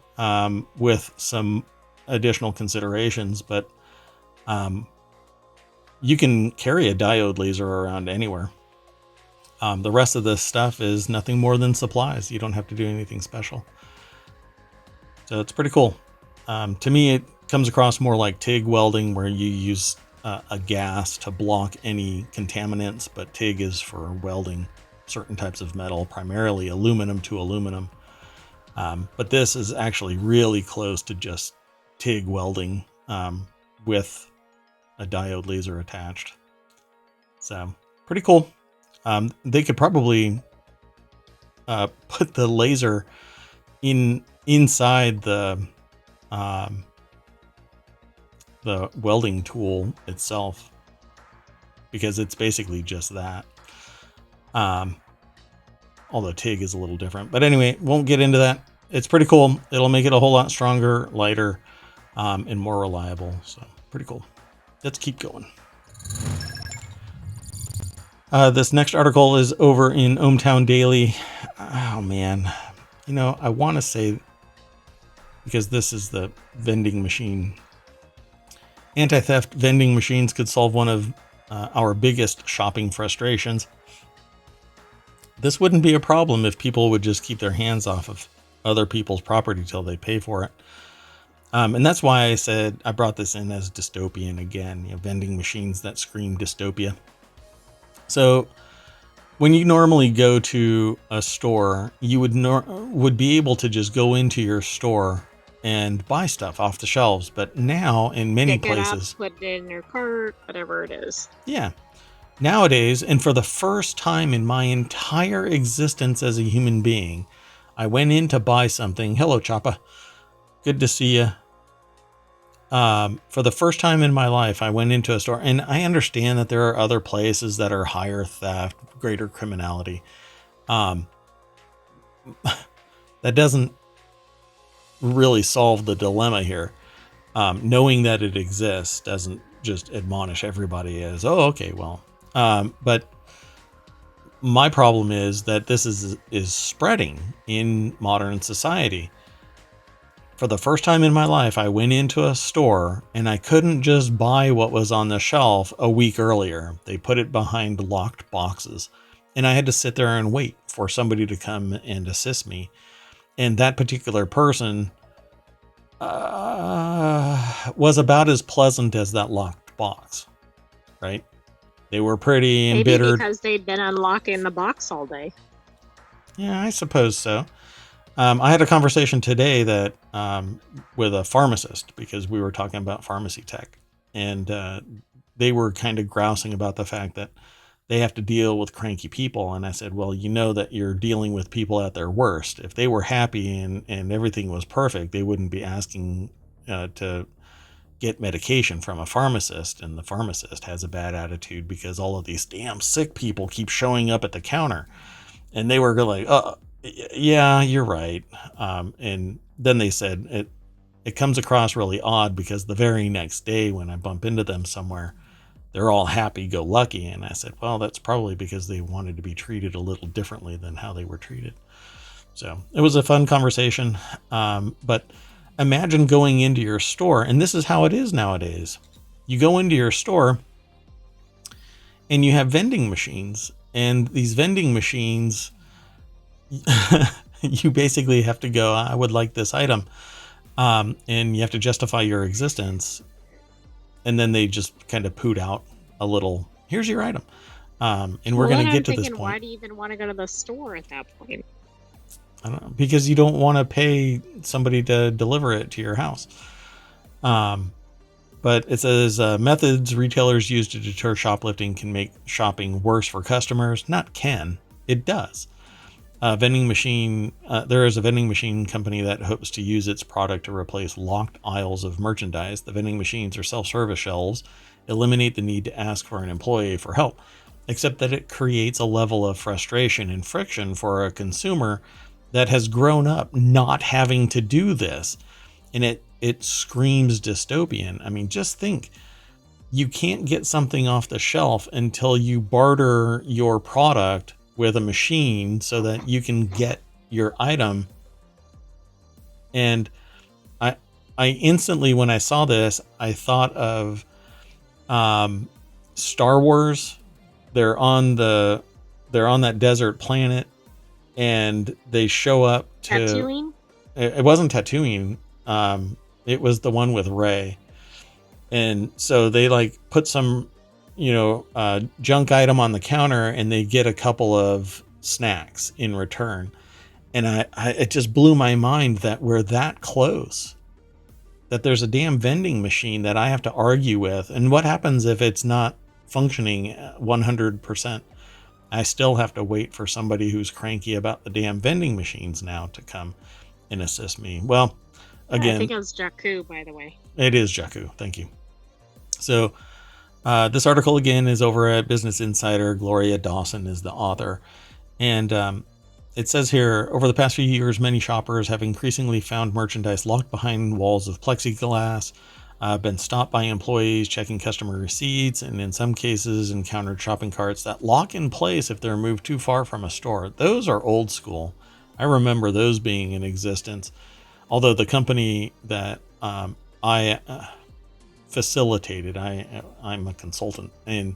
with some additional considerations, but you can carry a diode laser around anywhere. The rest of this stuff is nothing more than supplies. You don't have to do anything special. So it's pretty cool. To me, it comes across more like TIG welding, where you use a gas to block any contaminants, but TIG is for welding certain types of metal, primarily aluminum to aluminum. But this is actually really close to just TIG welding with a diode laser attached. So pretty cool. They could probably put the laser inside the welding tool itself, because it's basically just that. Although TIG is a little different, but anyway, won't get into that. It's pretty cool. It'll make it a whole lot stronger, lighter, and more reliable. So pretty cool. Let's keep going. This next article is over in ohmTown Daily. Oh man, I want to say, because this is the vending machine. Anti-theft vending machines could solve one of our biggest shopping frustrations. This wouldn't be a problem if people would just keep their hands off of other people's property till they pay for it. And that's why I said I brought this in as dystopian again, vending machines that scream dystopia. So when you normally go to a store, you would be able to just go into your store and buy stuff off the shelves. But now in many places, put it in your cart, whatever it is. Yeah. Nowadays, and for the first time in my entire existence as a human being, I went in to buy something. Hello, Choppa. Good to see you. For the first time in my life, I went into a store, and I understand that there are other places that are higher theft, greater criminality. That doesn't really solve the dilemma here. Knowing that it exists doesn't just admonish everybody as, oh, okay, well. But my problem is that this is spreading in modern society. For the first time in my life, I went into a store and I couldn't just buy what was on the shelf a week earlier. They put it behind locked boxes, and I had to sit there and wait for somebody to come and assist me. And that particular person was about as pleasant as that locked box, right? They were pretty embittered. Maybe because they'd been unlocking the box all day. Yeah, I suppose so. I had a conversation today that with a pharmacist, because we were talking about pharmacy tech, and they were kind of grousing about the fact that they have to deal with cranky people. And I said, well, you know that you're dealing with people at their worst. If they were happy and everything was perfect, they wouldn't be asking to get medication from a pharmacist, and the pharmacist has a bad attitude because all of these damn sick people keep showing up at the counter. And they were like, oh, yeah, you're right. And then they said it comes across really odd because the very next day when I bump into them somewhere, they're all happy-go-lucky. And I said, well, that's probably because they wanted to be treated a little differently than how they were treated. So it was a fun conversation. But imagine going into your store, and this is how it is nowadays. You go into your store and you have vending machines, and these vending machines, you basically have to go, I would like this item. And you have to justify your existence. And then they just kind of poot out a little, here's your item. And we're going to get to this point. Why do you even want to go to the store at that point? I don't know, because you don't want to pay somebody to deliver it to your house. But it says methods retailers use to deter shoplifting can make shopping worse for customers. Not can, it does. Vending machine. There is a vending machine company that hopes to use its product to replace locked aisles of merchandise. The vending machines are self-service shelves, eliminate the need to ask for an employee for help, except that it creates a level of frustration and friction for a consumer that has grown up not having to do this. And it screams dystopian. I mean, just think, you can't get something off the shelf until you barter your product with a machine so that you can get your item. And I instantly, when I saw this, I thought of Star Wars. They're on that desert planet, and they show up to Tatooine? It wasn't Tatooine. It was the one with Rey. And so they like put some junk item on the counter, and they get a couple of snacks in return. And it just blew my mind that we're that close, that there's a damn vending machine that I have to argue with. And what happens if it's not functioning 100%? I still have to wait for somebody who's cranky about the damn vending machines now to come and assist me. Well, again, I think it was Jakku, by the way. It is Jakku. Thank you. So, this article again is over at Business Insider. Gloria Dawson is the author. And it says here, over the past few years, many shoppers have increasingly found merchandise locked behind walls of plexiglass, been stopped by employees checking customer receipts, and in some cases encountered shopping carts that lock in place if they're moved too far from a store. Those are old school. I remember those being in existence. Although the company that I facilitated, I'm a consultant, and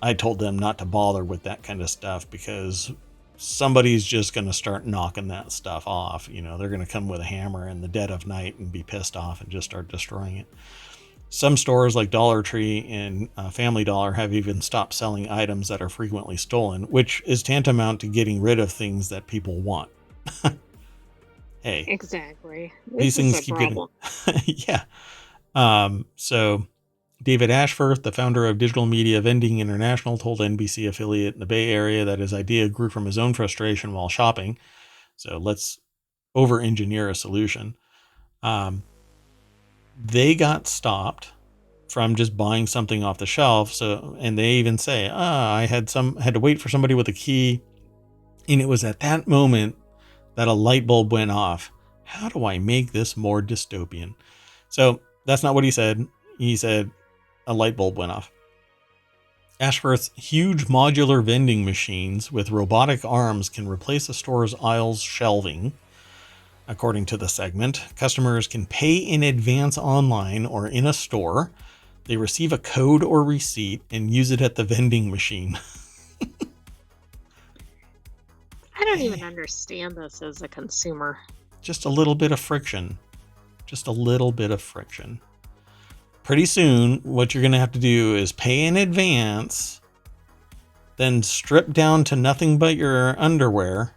I told them not to bother with that kind of stuff because somebody's just going to start knocking that stuff off. They're going to come with a hammer in the dead of night and be pissed off and just start destroying it. Some stores like Dollar Tree and Family Dollar have even stopped selling items that are frequently stolen, which is tantamount to getting rid of things that people want. Hey, exactly. These things keep getting, yeah. So David Ashforth, the founder of digital media Vending International, told NBC affiliate in the Bay Area that his idea grew from his own frustration while shopping. So let's over-engineer a solution. They got stopped from just buying something off the shelf. So, and they even say, I had to wait for somebody with a key. And it was at that moment that a light bulb went off. How do I make this more dystopian? So that's not what he said. He said a light bulb went off. Ashforth's huge modular vending machines with robotic arms can replace a store's aisles shelving. According to the segment, customers can pay in advance online or in a store. They receive a code or receipt and use it at the vending machine. I don't even understand this as a consumer. Just a little bit of friction. Just a little bit of friction. Pretty soon, what you're going to have to do is pay in advance, then strip down to nothing but your underwear,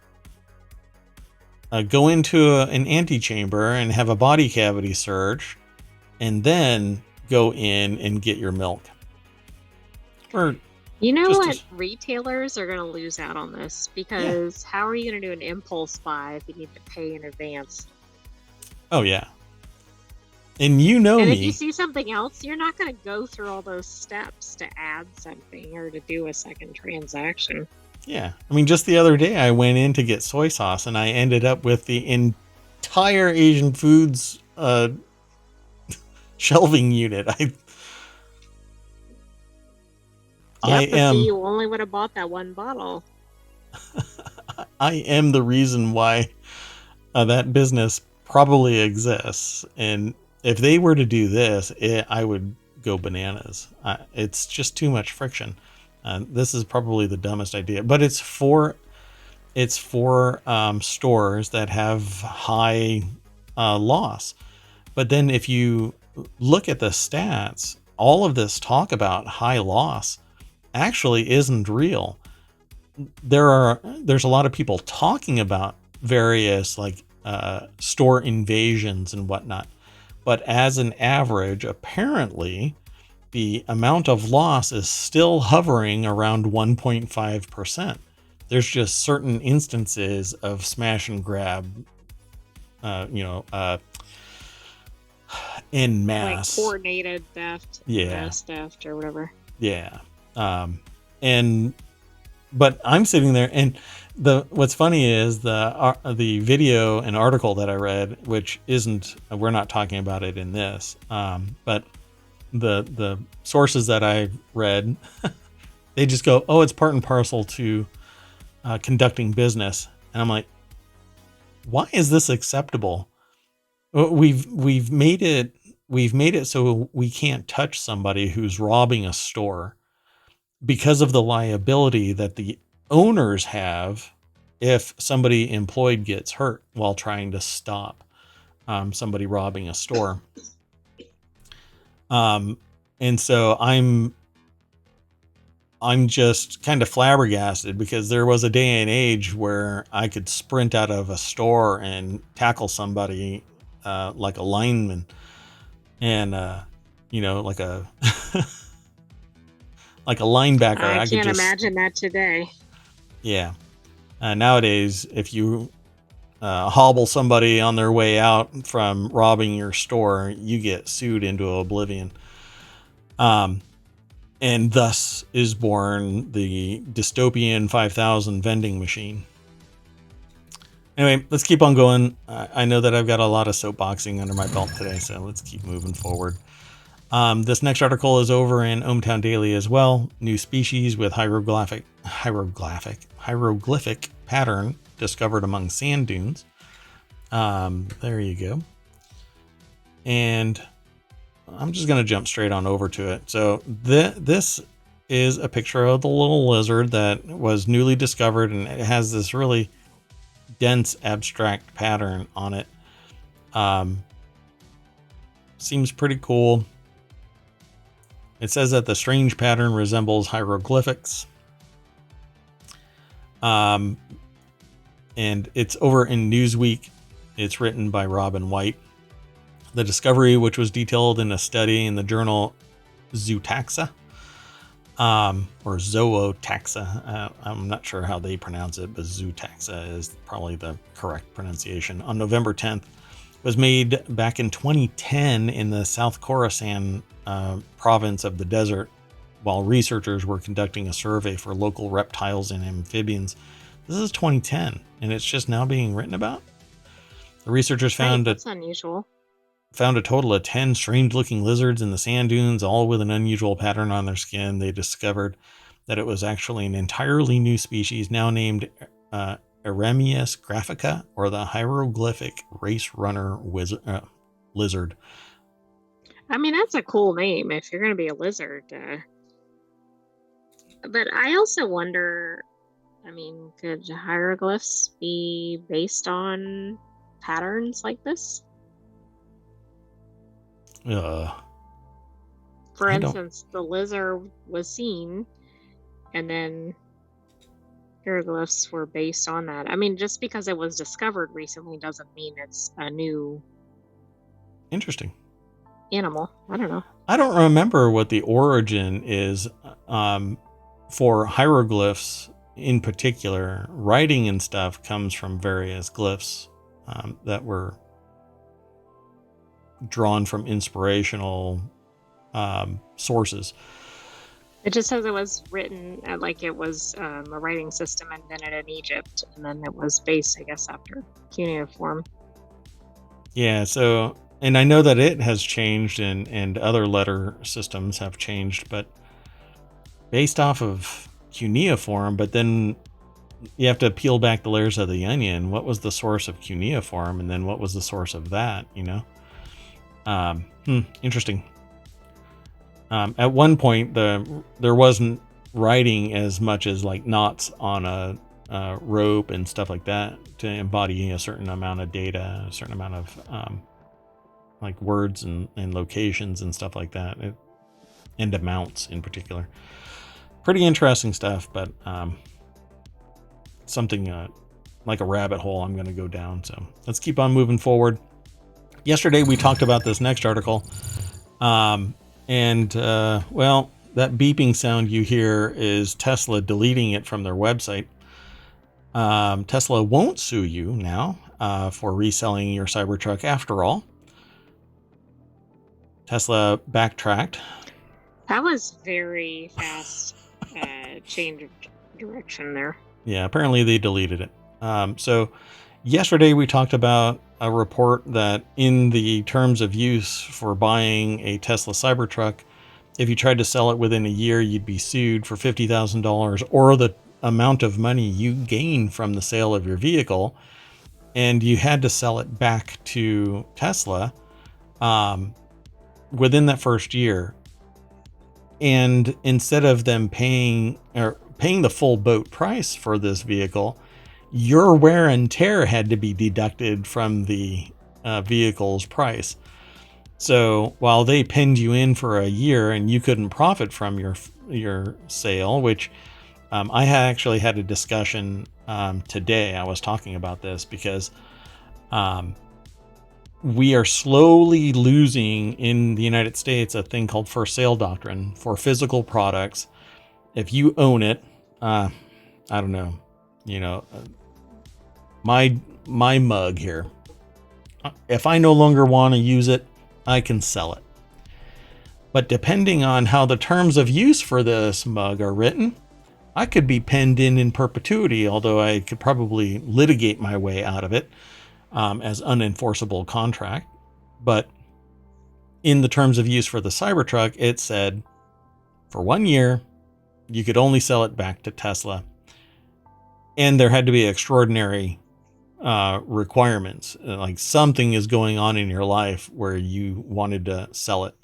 go into an antechamber and have a body cavity search, and then go in and get your milk. Or You know just what? Retailers are going to lose out on this because how are you going to do an impulse buy if you need to pay in advance? Oh, yeah. And you know And me. if you see something else, you're not going to go through all those steps to add something or to do a second transaction. Yeah. I mean, just the other day, I went in to get soy sauce, and I ended up with the entire Asian Foods shelving unit. I But see, am you only would have bought that one bottle. I am the reason why that business probably exists. And if they were to do this, I would go bananas. It's just too much friction. This is probably the dumbest idea, but it's for stores that have high loss. But then if you look at the stats, all of this talk about high loss actually isn't real. There's a lot of people talking about various like store invasions and whatnot, but as an average, apparently the amount of loss is still hovering around 1.5%. There's just certain instances of smash and grab, en masse, like coordinated theft, mass theft, or whatever. Yeah. And but I'm sitting there, and what's funny is the video and article that I read, which isn't, we're not talking about it in this, but the sources that I read, they just go, oh, it's part and parcel to conducting business, and I'm like, why is this acceptable? We've made it so we can't touch somebody who's robbing a store, because of the liability that the owners have if somebody employed gets hurt while trying to stop somebody robbing a store. And so I'm just kind of flabbergasted, because there was a day and age where I could sprint out of a store and tackle somebody like a lineman, and like a like a linebacker. I could can't just imagine that today. Yeah. Nowadays, if you hobble somebody on their way out from robbing your store, you get sued into oblivion. And thus is born the dystopian 5000 vending machine. Anyway, let's keep on going. I know that I've got a lot of soapboxing under my belt today, so let's keep moving forward. This next article is over in ohmTown Daily as well. New species with hieroglyphic pattern discovered among sand dunes. There you go. And I'm just going to jump straight on over to it. So this is a picture of the little lizard that was newly discovered, and it has this really dense abstract pattern on it. Seems pretty cool. It says that the strange pattern resembles hieroglyphics. And it's over in Newsweek. It's written by Robin White. The discovery, which was detailed in a study in the journal Zootaxa, or Zootaxa. I'm not sure how they pronounce it, but Zootaxa is probably the correct pronunciation. On November 10th, was made back in 2010 in the South Khorasan province of the desert, while researchers were conducting a survey for local reptiles and amphibians. This is 2010, and it's just now being written about. The researchers That's unusual. Found a total of 10 strange-looking lizards in the sand dunes, all with an unusual pattern on their skin. They discovered that it was actually an entirely new species, now named Eremius graphica, or the hieroglyphic race runner lizard. I mean, that's a cool name if you're going to be a lizard. But I also wonder, I mean, could hieroglyphs be based on patterns like this? For instance, the lizard was seen, and then hieroglyphs were based on that. I mean, just because it was discovered recently doesn't mean it's a new Interesting. animal. I don't know. I don't remember what the origin is for hieroglyphs in particular. Writing and stuff comes from various glyphs that were drawn from inspirational sources. It just says it was written like it was a writing system invented in Egypt, and then it was based, I guess, after cuneiform. Yeah, so, and I know that it has changed and other letter systems have changed, but based off of cuneiform, but then you have to peel back the layers of the onion. What was the source of cuneiform, and then what was the source of that, you know? Interesting. At one point, there wasn't writing as much as like knots on a rope and stuff like that to embody a certain amount of data, a certain amount of like words and locations and stuff like that, and amounts in particular. Pretty interesting stuff, but something like a rabbit hole I'm going to go down. So let's keep on moving forward. Yesterday we talked about this next article. Well, that beeping sound you hear is Tesla deleting it from their website. Tesla won't sue you now for reselling your Cybertruck after all. Tesla backtracked. That was very fast change of direction there. Yeah, apparently they deleted it. So yesterday we talked about a report that in the terms of use for buying a Tesla Cybertruck, if you tried to sell it within a year, you'd be sued for $50,000 or the amount of money you gain from the sale of your vehicle. And you had to sell it back to Tesla within that first year. And instead of them paying the full boat price for this vehicle, your wear and tear had to be deducted from the vehicle's price. So while they pinned you in for a year and you couldn't profit from your sale, which I actually had a discussion today. I was talking about this because we are slowly losing in the United States a thing called for sale doctrine for physical products. If you own it, I don't know, my mug here. If I no longer want to use it, I can sell it. But depending on how the terms of use for this mug are written, I could be penned in perpetuity, although I could probably litigate my way out of it as unenforceable contract. But in the terms of use for the Cybertruck, it said for 1 year, you could only sell it back to Tesla. And there had to be extraordinary requirements, like something is going on in your life where you wanted to sell it.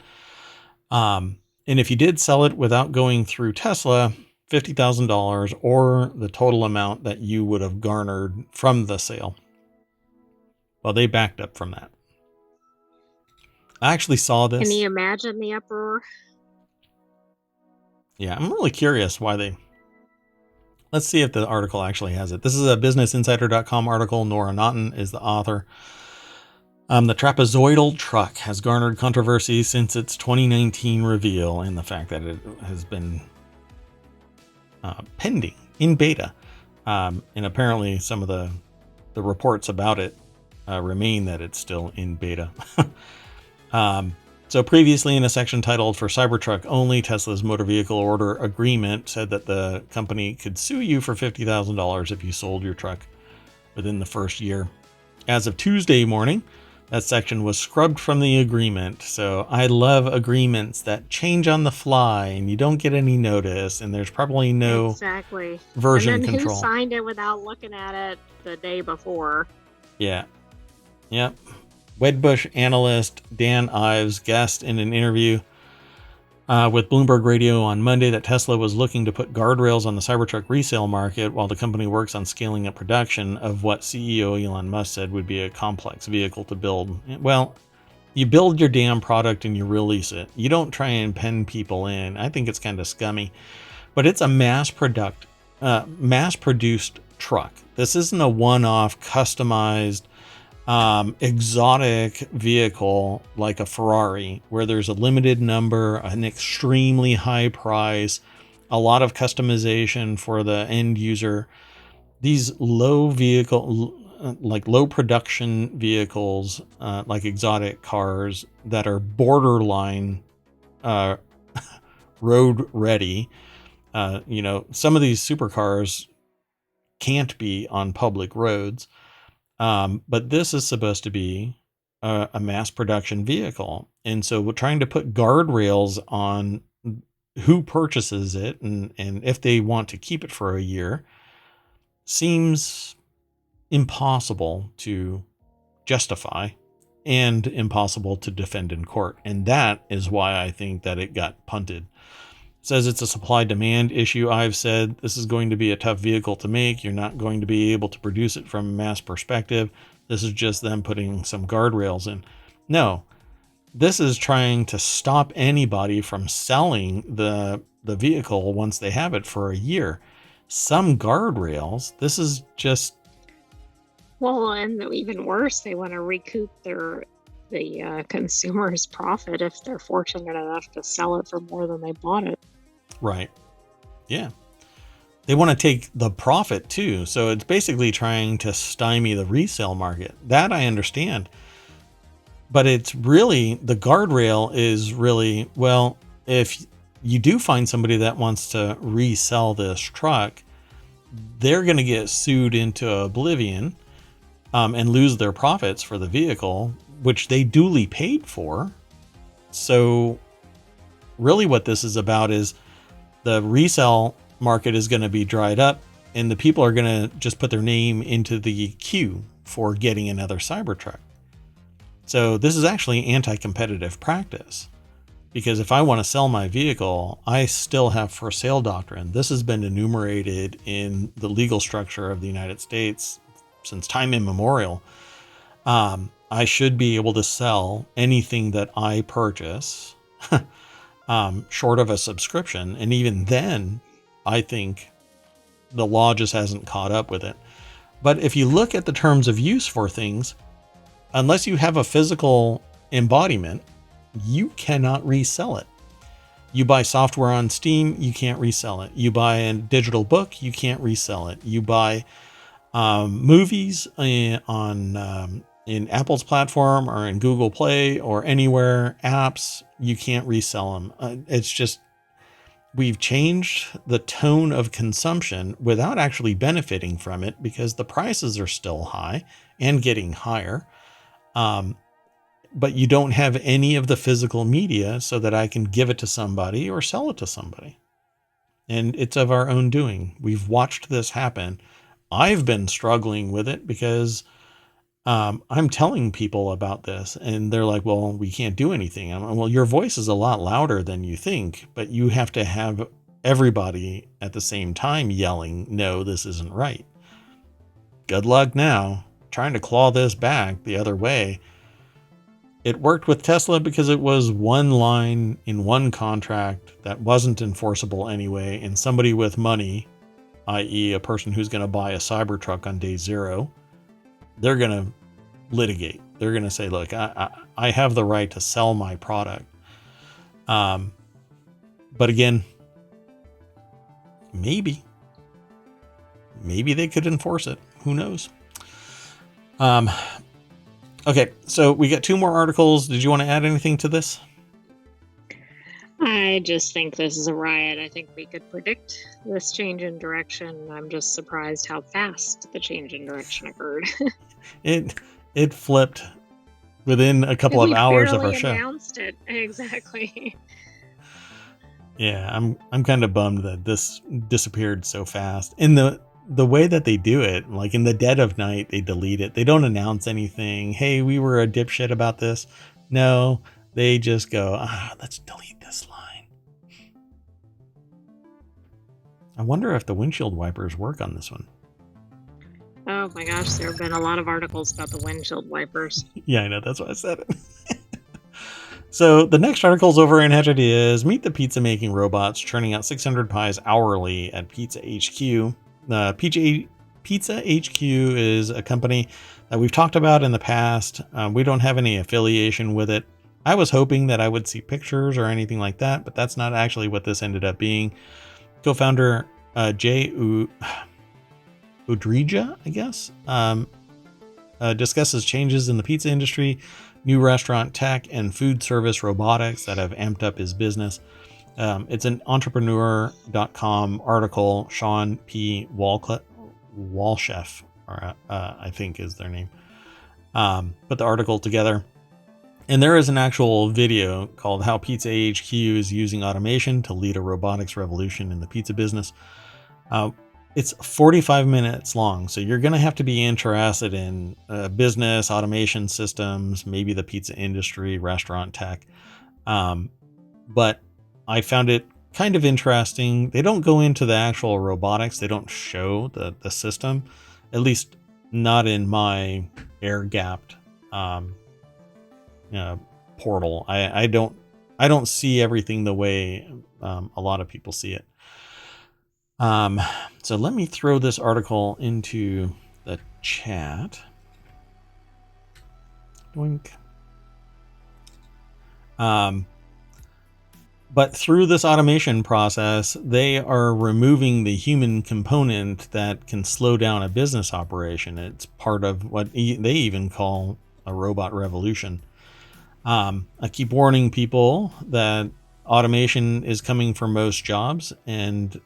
And if you did sell it without going through Tesla, $50,000 or the total amount that you would have garnered from the sale. Well, they backed up from that. I actually saw this. Can you imagine the uproar? Yeah, I'm really curious why they... Let's see if the article actually has it. This is a businessinsider.com article. Nora Naughton is the author. The trapezoidal truck has garnered controversy since its 2019 reveal, and the fact that it has been pending in beta. And apparently some of the reports about it remain that it's still in beta. So previously in a section titled "For Cybertruck Only, Tesla's Motor Vehicle Order Agreement" said that the company could sue you for $50,000 if you sold your truck within the first year. As of Tuesday morning, that section was scrubbed from the agreement. So I love agreements that change on the fly and you don't get any notice, and there's probably no version and then control. Who signed it without looking at it the day before? Yeah. Yep. Wedbush analyst Dan Ives guessed in an interview with Bloomberg Radio on Monday that Tesla was looking to put guardrails on the Cybertruck resale market while the company works on scaling up production of what CEO Elon Musk said would be a complex vehicle to build. Well, you build your damn product and you release it. You don't try and pen people in. I think it's kind of scummy. But it's a mass product mass-produced truck. This isn't a one-off, customized, exotic vehicle like a Ferrari, where there's a limited number, an extremely high price, a lot of customization for the end user. These low production vehicles, like exotic cars that are borderline road ready. Some of these supercars can't be on public roads. But this is supposed to be a mass production vehicle. And so we're trying to put guardrails on who purchases it and if they want to keep it for a year seems impossible to justify and impossible to defend in court. And that is why I think that it got punted. It says it's a supply demand issue. I've said this is going to be a tough vehicle to make. You're not going to be able to produce it from a mass perspective. This is just them putting some guardrails in. No, this is trying to stop anybody from selling the vehicle once they have it for a year. Some guardrails. This is just... Well, and even worse, they want to recoup the consumer's profit if they're fortunate enough to sell it for more than they bought it. Right. Yeah. They want to take the profit too. So it's basically trying to stymie the resale market. That I understand. But it's really, the guardrail is really, well, if you do find somebody that wants to resell this truck, they're going to get sued into oblivion and lose their profits for the vehicle, which they duly paid for. So really what this is about is the resale market is going to be dried up and the people are going to just put their name into the queue for getting another Cybertruck. So this is actually anti-competitive practice, because if I want to sell my vehicle, I still have for sale doctrine. This has been enumerated in the legal structure of the United States since time immemorial. I should be able to sell anything that I purchase short of a subscription. And even then, I think the law just hasn't caught up with it. But if you look at the terms of use for things, unless you have a physical embodiment, you cannot resell it. You buy software on Steam, you can't resell it. You buy a digital book, you can't resell it. You buy movies in Apple's platform or in Google Play or anywhere, apps, you can't resell them. It's just, we've changed the tone of consumption without actually benefiting from it because the prices are still high and getting higher. But you don't have any of the physical media so that I can give it to somebody or sell it to somebody. And it's of our own doing. We've watched this happen. I've been struggling with it because I'm telling people about this and they're like, well, we can't do anything. I'm like, well, your voice is a lot louder than you think, but you have to have everybody at the same time yelling, no, this isn't right. Good luck now trying to claw this back the other way. It worked with Tesla because it was one line in one contract that wasn't enforceable anyway. And somebody with money, i.e. a person who's going to buy a Cybertruck on day zero, they're going to litigate. They're going to say, look, I have the right to sell my product. But again, maybe they could enforce it. Who knows? Okay, so we got 2 more articles. Did you want to add anything to this? I just think this is a riot. I think we could predict this change in direction. I'm just surprised how fast the change in direction occurred. It flipped within a couple of hours of our show. We announced it. Exactly. Yeah, I'm kind of bummed that this disappeared so fast. And the way that they do it, like in the dead of night, they delete it. They don't announce anything. Hey, we were a dipshit about this. No, they just go, let's delete this line. I wonder if the windshield wipers work on this one. Oh my gosh, there have been a lot of articles about the windshield wipers. Yeah, I know. That's why I said it. So the next article's over in Headed is Meet the Pizza Making Robots churning out 600 pies hourly at Pizza HQ. Pizza HQ is a company that we've talked about in the past. We don't have any affiliation with it. I was hoping that I would see pictures or anything like that, but that's not actually what this ended up being. Co-founder Jay Udrija, I guess, discusses changes in the pizza industry, new restaurant tech, and food service robotics that have amped up his business. It's an entrepreneur.com article. Sean P. Walchef, I think is their name, put the article together. And there is an actual video called How Pizza HQ is Using Automation to Lead a Robotics Revolution in the Pizza Business. It's 45 minutes long, so you're going to have to be interested in business, automation systems, maybe the pizza industry, restaurant tech. But I found it kind of interesting. They don't go into the actual robotics. They don't show the system, at least not in my air-gapped portal. I don't see everything the way a lot of people see it. So let me throw this article into the chat. Doink. But through this automation process, they are removing the human component that can slow down a business operation. It's part of what they even call a robot revolution. I keep warning people that automation is coming for most jobs, and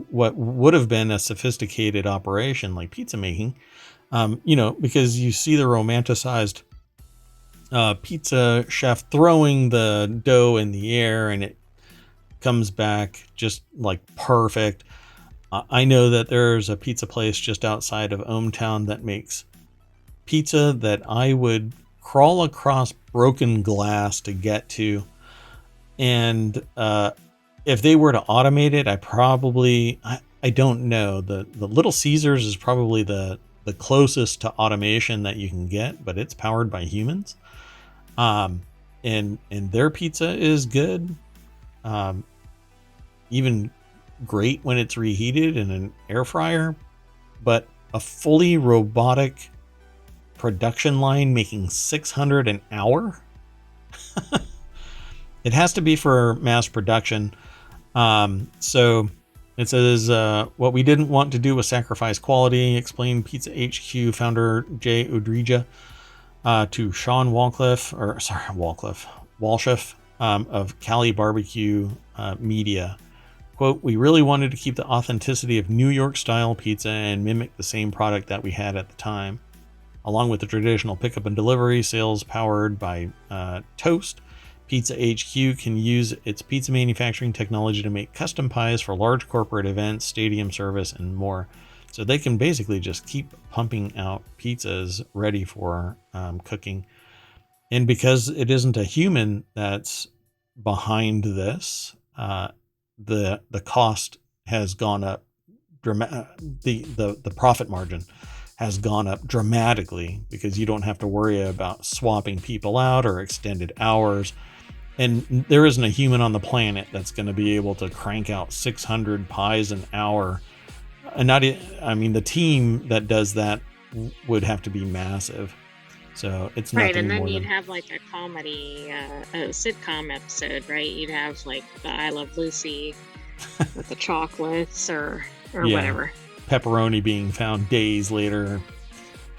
what would have been a sophisticated operation like pizza making, because you see the romanticized pizza chef throwing the dough in the air and it comes back just like perfect. I know that there's a pizza place just outside of ohmTown that makes pizza that I would crawl across broken glass to get to. And if they were to automate it, I don't know. The Little Caesars is probably the closest to automation that you can get, but it's powered by humans. And their pizza is good. Even great when it's reheated in an air fryer, but a fully robotic production line making 600 an hour. It has to be for mass production. So it says, what we didn't want to do was sacrifice quality, explained Pizza HQ founder Jay Udrija to Sean Walchef of Cali Barbecue Media. Quote, we really wanted to keep the authenticity of New York style pizza and mimic the same product that we had at the time. Along with the traditional pickup and delivery sales powered by Toast, Pizza HQ can use its pizza manufacturing technology to make custom pies for large corporate events, stadium service, and more. So they can basically just keep pumping out pizzas ready for cooking. And because it isn't a human that's behind this, the cost has gone up. The profit margin has gone up dramatically because you don't have to worry about swapping people out or extended hours. And there isn't a human on the planet that's going to be able to crank out 600 pies an hour. And the team that does that would have to be massive. So it's right, and then you'd have like a comedy, a sitcom episode, right? You'd have like the I Love Lucy with the chocolates or whatever. Pepperoni being found days later.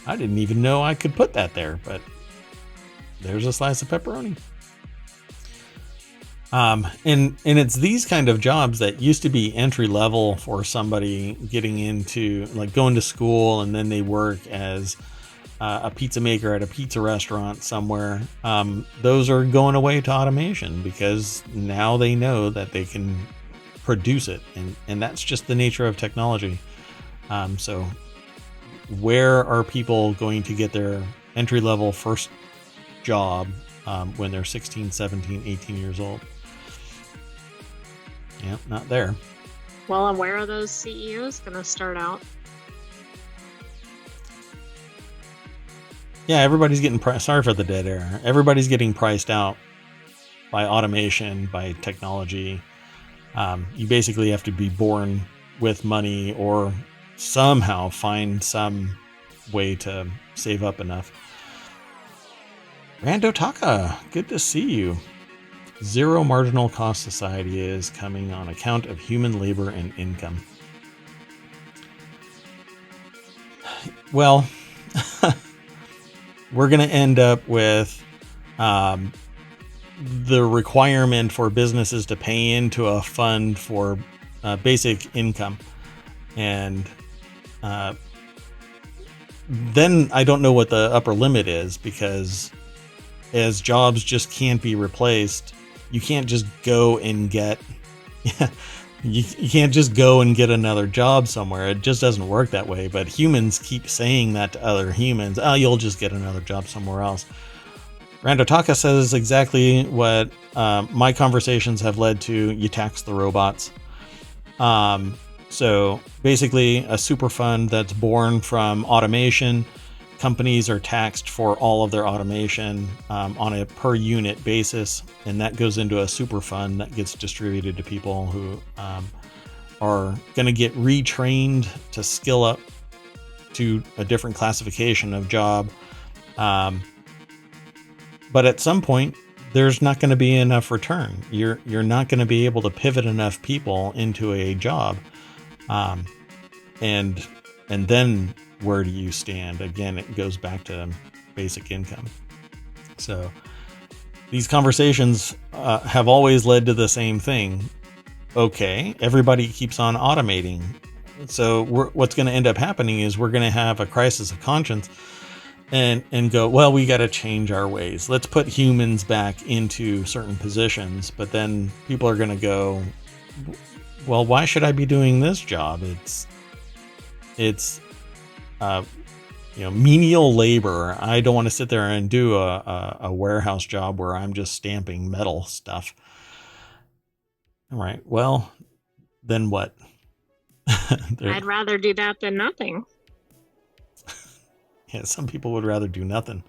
I didn't even know I could put that there, but there's a slice of pepperoni. And it's these kind of jobs that used to be entry level for somebody getting into like going to school and then they work as a pizza maker at a pizza restaurant somewhere. Those are going away to automation because now they know that they can produce it. And that's just the nature of technology. So where are people going to get their entry level first job when they're 16, 17, 18 years old? Yeah, not there. Well, and where are those CEOs going to start out? Yeah, everybody's getting sorry for the dead air. Everybody's getting priced out. by automation, by technology. You basically have to be born with money or somehow find some way to save up enough. Rando Taka, good to see you. Zero marginal cost society is coming on account of human labor and income. Well, we're going to end up with the requirement for businesses to pay into a fund for basic income. And then I don't know what the upper limit is, because as jobs just can't be replaced, you can't just go and get you can't just go and get another job somewhere. It just doesn't work that way. But humans keep saying that to other humans. Oh, you'll just get another job somewhere else. Rando Taka says exactly what my conversations have led to. You tax the robots. So basically a super fund that's born from automation. Companies are taxed for all of their automation on a per unit basis, and that goes into a super fund that gets distributed to people who are going to get retrained to skill up to a different classification of job. But at some point, there's not going to be enough return. You're not going to be able to pivot enough people into a job, and then where do you stand? Again, it goes back to basic income. So these conversations have always led to the same thing. Okay, everybody keeps on automating. So what's going to end up happening is we're going to have a crisis of conscience and go, well, we got to change our ways. Let's put humans back into certain positions. But then people are going to go, well, why should I be doing this job? It's menial labor. I don't want to sit there and do a warehouse job where I'm just stamping metal stuff. All right. Well, then what? I'd rather do that than nothing. Yeah, some people would rather do nothing.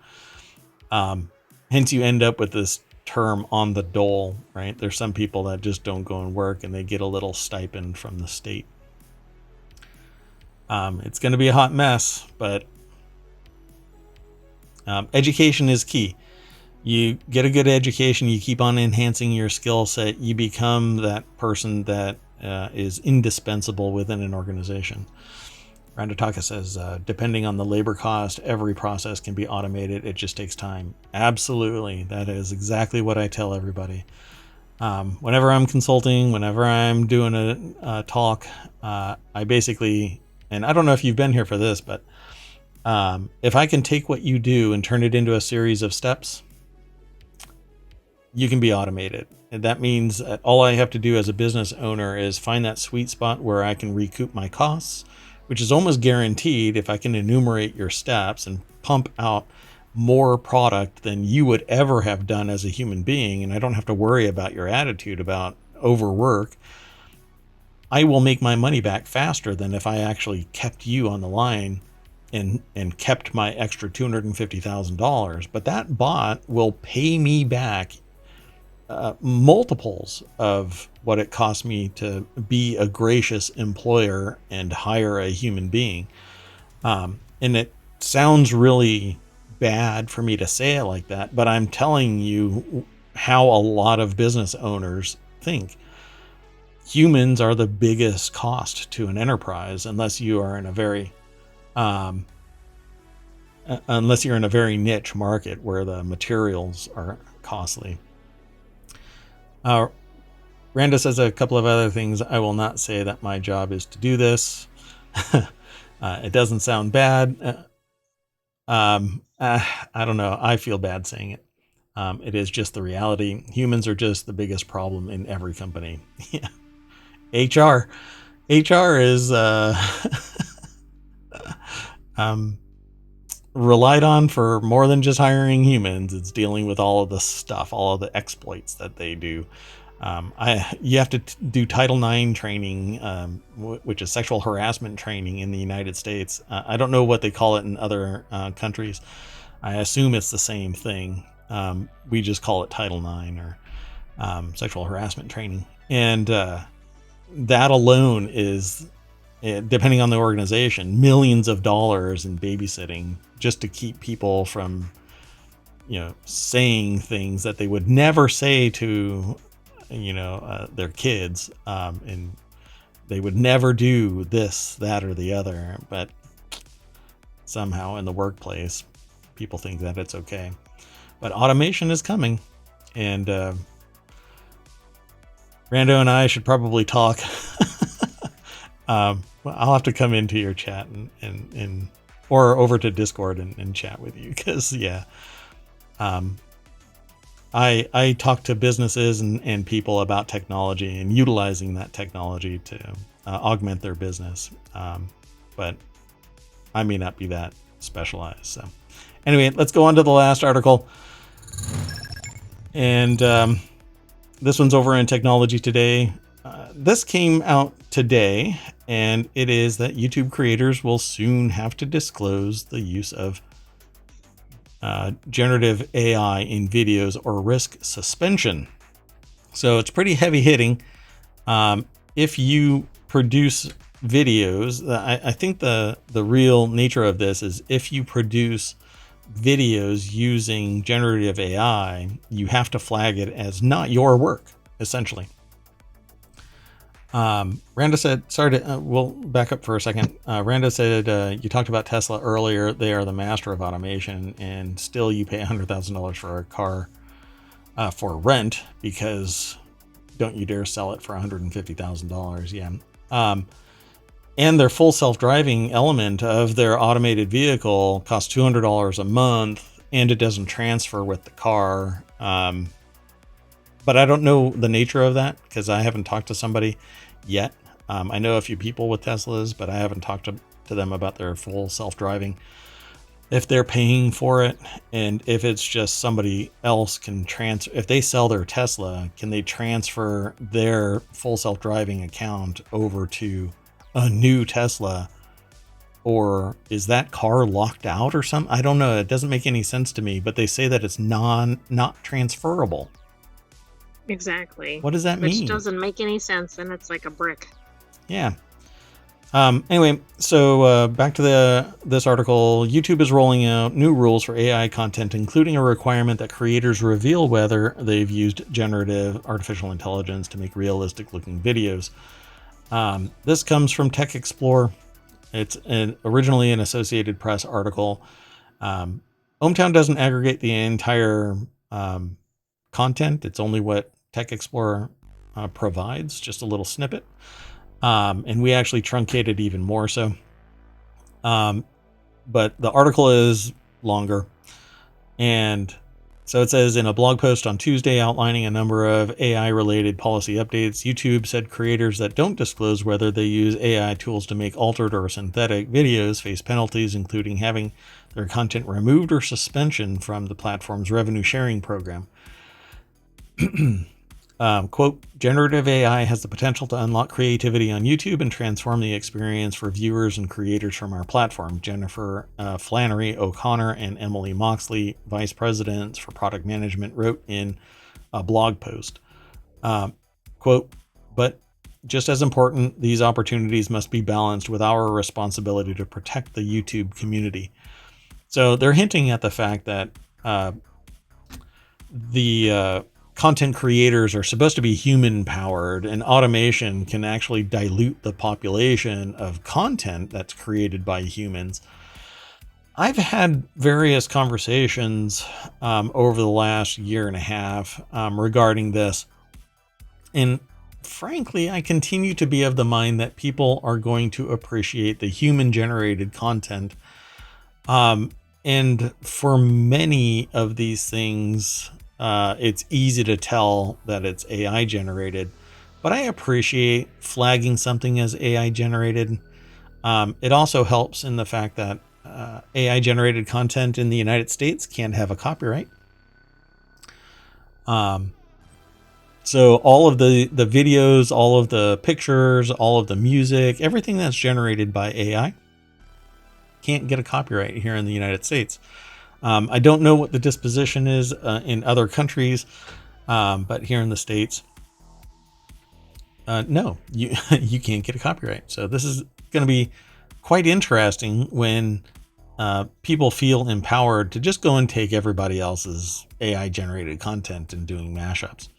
Hence, you end up with this term on the dole, right? There's some people that just don't go and work and they get a little stipend from the state. It's going to be a hot mess, but education is key. You get a good education, you keep on enhancing your skill set, you become that person that is indispensable within an organization. Randotaka says, depending on the labor cost, every process can be automated. It just takes time. Absolutely. That is exactly what I tell everybody. Whenever I'm consulting, whenever I'm doing a talk, I basically, and I don't know if you've been here for this, but if I can take what you do and turn it into a series of steps, you can be automated. And that means that all I have to do as a business owner is find that sweet spot where I can recoup my costs, which is almost guaranteed if I can enumerate your steps and pump out more product than you would ever have done as a human being. And I don't have to worry about your attitude about overwork. I will make my money back faster than if I actually kept you on the line and kept my extra $250,000. But that bot will pay me back multiples of what it cost me to be a gracious employer and hire a human being. And it sounds really bad for me to say it like that, but I'm telling you how a lot of business owners think. Humans are the biggest cost to an enterprise unless you are in a very niche market where the materials are costly. Randa says a couple of other things. I will not say that my job is to do this. It doesn't sound bad. I don't know. I feel bad saying it. It is just the reality. Humans are just the biggest problem in every company. Yeah. HR is relied on for more than just hiring humans. It's dealing with all of the stuff, all of the exploits that they do. You have to do Title IX training, which is sexual harassment training in the United States. I don't know what they call it in other countries. I assume it's the same thing. We just call it Title IX. sexual harassment training. And that alone is, depending on the organization, millions of dollars in babysitting just to keep people from, saying things that they would never say to, their kids. And they would never do this, that, or the other. But somehow in the workplace, people think that it's okay. But automation is coming. And Rando and I should probably talk. Well, I'll have to come into your chat and or over to Discord and chat with you. Because, I talk to businesses and people about technology and utilizing that technology to augment their business. But I may not be that specialized. So anyway, let's go on to the last article. And this one's over in Technology Today. This came out today, and it is that YouTube creators will soon have to disclose the use of generative AI in videos or risk suspension. So it's pretty heavy hitting. If you produce videos, I think the real nature of this is if you produce videos using generative AI, you have to flag it as not your work, essentially. Randa said, we'll back up for a second. Randa said, you talked about Tesla earlier. They are the master of automation, and still you pay $100,000 for a car for rent, because don't you dare sell it for $150,000. Yeah. And their full self-driving element of their automated vehicle costs $200 a month, and it doesn't transfer with the car. But I don't know the nature of that because I haven't talked to somebody yet. I know a few people with Teslas, but I haven't talked to them about their full self-driving. If they're paying for it, and if it's just somebody else can transfer, if they sell their Tesla, can they transfer their full self-driving account over to a new Tesla? Or is that car locked out or something? I don't know. It doesn't make any sense to me, but they say that it's not transferable. Exactly. What does that mean? Which doesn't make any sense, and it's like a brick. Yeah. Anyway, so back to this article. YouTube is rolling out new rules for AI content, including a requirement that creators reveal whether they've used generative artificial intelligence to make realistic-looking videos. This comes from Tech Explorer. It's originally an Associated Press article. ohmTown doesn't aggregate the entire content. It's only what Tech Explorer provides, just a little snippet. And we actually truncate it even more so. But the article is longer. And so it says, in a blog post on Tuesday outlining a number of AI-related policy updates, YouTube said creators that don't disclose whether they use AI tools to make altered or synthetic videos face penalties, including having their content removed or suspension from the platform's revenue sharing program. Quote, generative AI has the potential to unlock creativity on YouTube and transform the experience for viewers and creators from our platform. Jennifer Flannery O'Connor and Emily Moxley, vice presidents for product management, wrote in a blog post. Quote, but just as important, these opportunities must be balanced with our responsibility to protect the YouTube community. So they're hinting at the fact that the content creators are supposed to be human powered, and automation can actually dilute the population of content that's created by humans. I've had various conversations over the last year and a half regarding this. And frankly, I continue to be of the mind that people are going to appreciate the human generated content. And for many of these things, it's easy to tell that it's AI generated, but I appreciate flagging something as AI generated. It also helps in the fact that AI generated content in the United States can't have a copyright. So all of the videos, all of the pictures, all of the music, everything that's generated by AI can't get a copyright here in the United States. I don't know what the disposition is in other countries. But here in the States, no, you you can't get a copyright. So this is going to be quite interesting when people feel empowered to just go and take everybody else's AI generated content and doing mashups.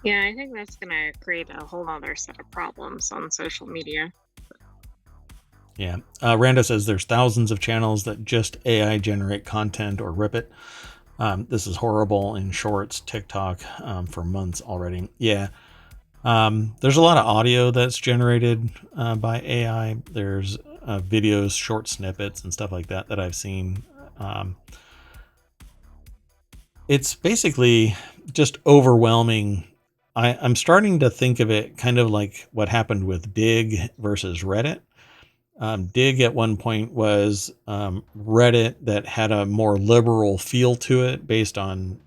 Yeah, I think that's going to create a whole other set of problems on social media. Yeah. Randa says there's thousands of channels that just AI generate content or rip it. This is horrible in shorts, TikTok, for months already. Yeah. There's a lot of audio that's generated by AI. There's videos, short snippets, and stuff like that that I've seen. It's basically just overwhelming. I'm starting to think of it kind of like what happened with Dig versus Reddit. Dig at one point was Reddit that had a more liberal feel to it based on,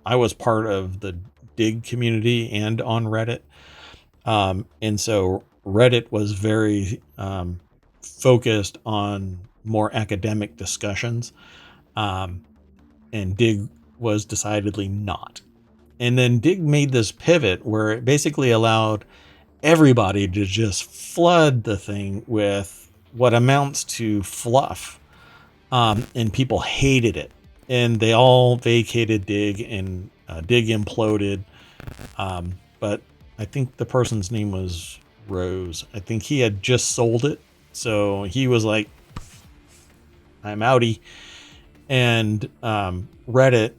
I was part of the Dig community and on Reddit. And so Reddit was very focused on more academic discussions. And Dig was decidedly not. And then Dig made this pivot where it basically allowed everybody to just flood the thing with what amounts to fluff. And people hated it. And they all vacated Dig, and Dig imploded. But I think the person's name was Rose. I think he had just sold it. So he was like, I'm outie. And Reddit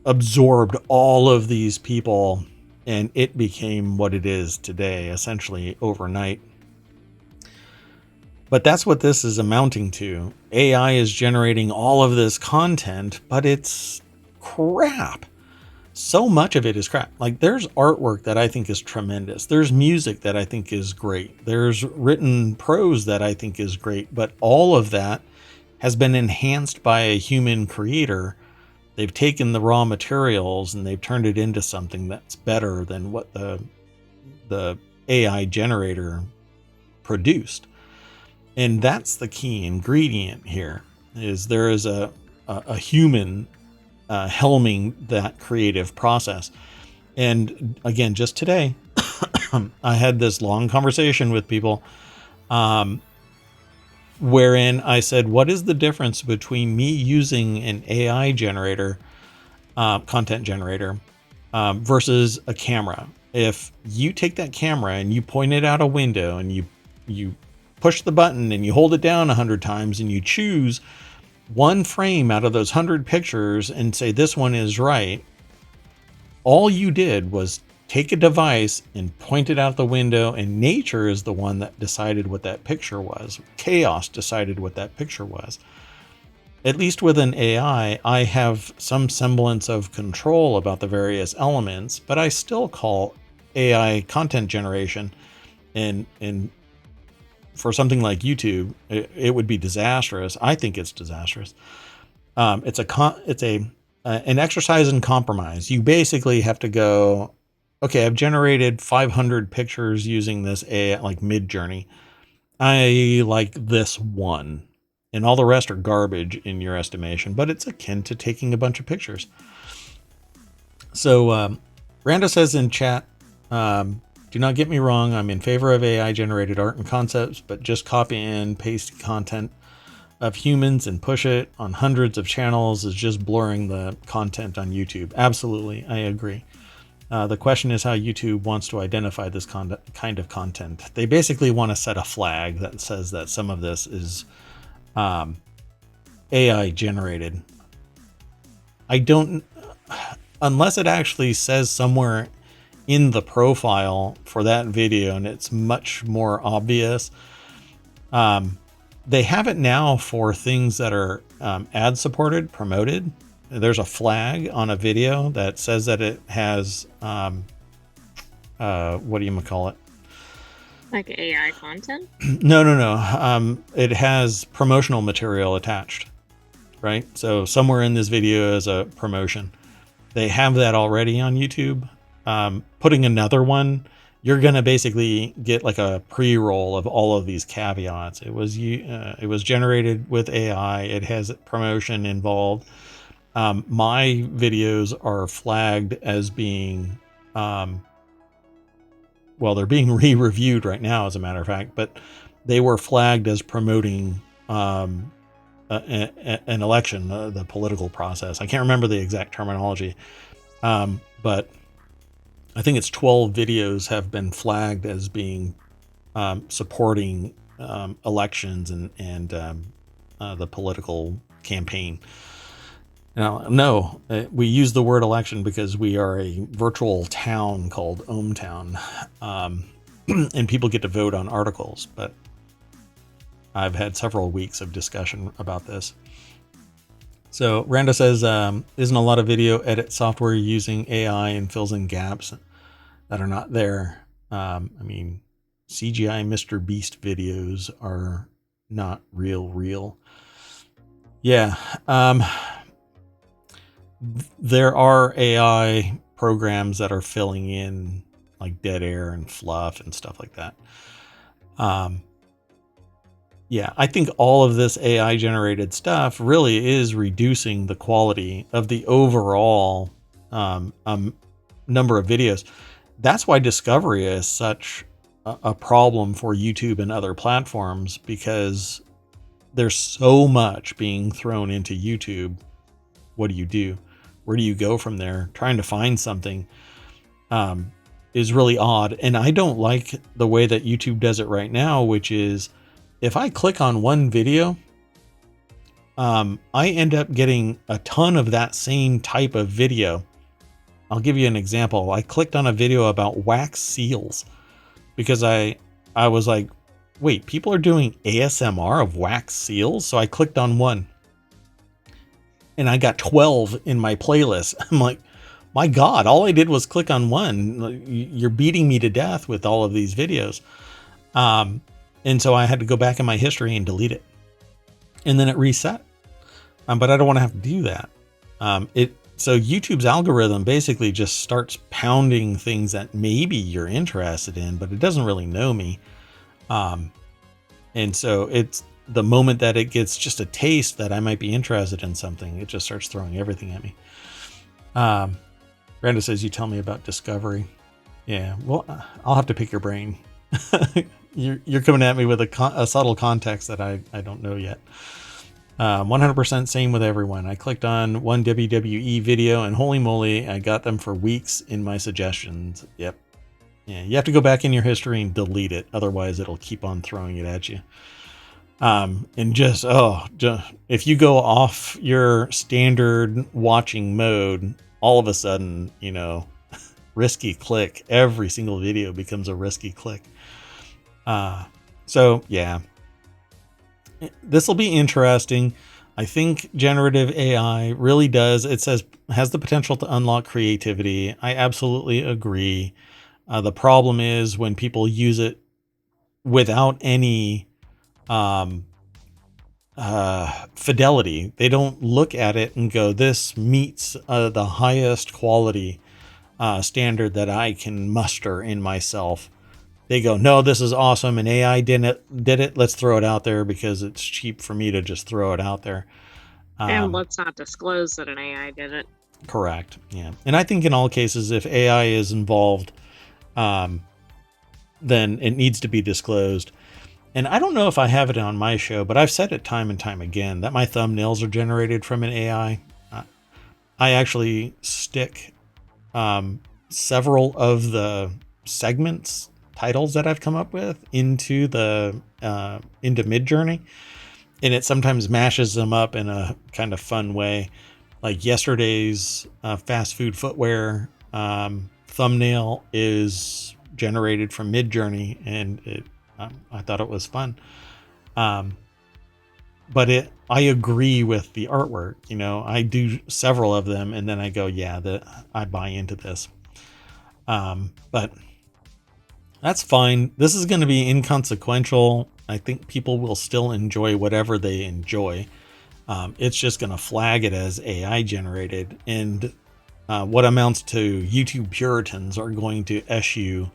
absorbed all of these people, and it became what it is today, essentially overnight. But that's what this is amounting to. AI is generating all of this content, but it's crap. So much of it is crap. Like, there's artwork that I think is tremendous. There's music that I think is great. There's written prose that I think is great. But all of that has been enhanced by a human creator. They've taken the raw materials and they've turned it into something that's better than what the AI generator produced. And that's the key ingredient here, is there is a human helming that creative process. And again, just today, I had this long conversation with people wherein I said, what is the difference between me using an AI generator, content generator, versus a camera? If you take that camera and you point it out a window and you push the button and you hold it down 100 times and you choose one frame out of those 100 pictures and say this one is right, all you did was take a device and point it out the window, and nature is the one that decided what that picture was. Chaos decided what that picture was. At least with an AI, I have some semblance of control about the various elements, but I still call AI content generation, and for something like YouTube, it would be disastrous. I think it's disastrous. It's an exercise in compromise. You basically have to go, okay, I've generated 500 pictures using this AI, like Midjourney. I like this one, and all the rest are garbage in your estimation, but it's akin to taking a bunch of pictures. So Randa says in chat, do not get me wrong, I'm in favor of AI generated art and concepts, but just copy and paste content of humans and push it on hundreds of channels is just blurring the content on YouTube. Absolutely, I agree. The question is how YouTube wants to identify this kind of content. They basically want to set a flag that says that some of this is AI generated. I don't, unless it actually says somewhere in the profile for that video and it's much more obvious. They have it now for things that are ad supported, promoted. There's a flag on a video that says that it has what do you call it? Like AI content? No. It has promotional material attached, right? So somewhere in this video is a promotion. They have that already on YouTube. Putting another one, you're going to basically get like a pre-roll of all of these caveats. It was generated with AI. It has promotion involved. My videos are flagged as being, well, they're being re-reviewed right now, as a matter of fact, but they were flagged as promoting an election, the political process. I can't remember the exact terminology, but I think it's 12 videos have been flagged as being supporting elections and the political campaign. Now, no, we use the word election because we are a virtual town called ohmTown, and people get to vote on articles, but I've had several weeks of discussion about this. So Randa says, isn't a lot of video edit software using AI and fills in gaps that are not there? I mean, CGI Mr. Beast videos are not real. Yeah. There are AI programs that are filling in like dead air and fluff and stuff like that. Yeah, I think all of this AI generated stuff really is reducing the quality of the overall number of videos. That's why discovery is such a problem for YouTube and other platforms, because there's so much being thrown into YouTube. What do you do? Where do you go from there? Trying to find something is really odd. And I don't like the way that YouTube does it right now, which is if I click on one video, I end up getting a ton of that same type of video. I'll give you an example. I clicked on a video about wax seals because I was like, wait, people are doing ASMR of wax seals? So I clicked on one and I got 12 in my playlist. I'm like, my God, all I did was click on one. You're beating me to death with all of these videos. And so I had to go back in my history and delete it. And then it reset. But I don't want to have to do that. So YouTube's algorithm basically just starts pounding things that maybe you're interested in, but it doesn't really know me. And so it's the moment that it gets just a taste that I might be interested in something, it just starts throwing everything at me. Brenda says, you tell me about discovery. Yeah, well, I'll have to pick your brain. You're coming at me with a subtle context that I don't know yet. 100% same with everyone. I clicked on one WWE video and holy moly, I got them for weeks in my suggestions. Yep. Yeah, you have to go back in your history and delete it. Otherwise, it'll keep on throwing it at you. And just if you go off your standard watching mode, all of a sudden, risky click. Every single video becomes a risky click. So yeah, this will be interesting. I think generative AI really does. It has the potential to unlock creativity. I absolutely agree. The problem is when people use it without any fidelity. They don't look at it and go, this meets the highest quality standard that I can muster in myself. They go, no, this is awesome, and AI did it. Let's throw it out there because it's cheap for me to just throw it out there. And let's not disclose that an AI did it. Correct. Yeah. And I think in all cases, if AI is involved, then it needs to be disclosed. And I don't know if I have it on my show, but I've said it time and time again that my thumbnails are generated from an AI. I actually stick several of the segments, titles that I've come up with into Midjourney, and it sometimes mashes them up in a kind of fun way. Like yesterday's fast food footwear thumbnail is generated from Midjourney, and I thought it was fun. But I agree with the artwork. I do several of them, and then I go, yeah, I buy into this. But that's fine. This is going to be inconsequential. I think people will still enjoy whatever they enjoy. It's just going to flag it as AI generated, and what amounts to YouTube Puritans are going to eschew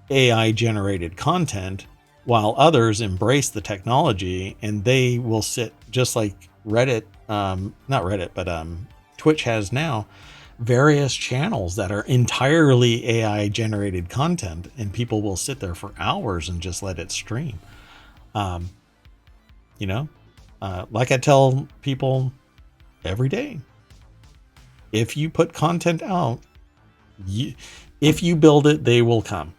AI generated content, while others embrace the technology, and they will sit just like Reddit not Reddit, but Twitch has now various channels that are entirely AI generated content, and people will sit there for hours and just let it stream. You know, like I tell people every day, if you put content out, if you build it, they will come.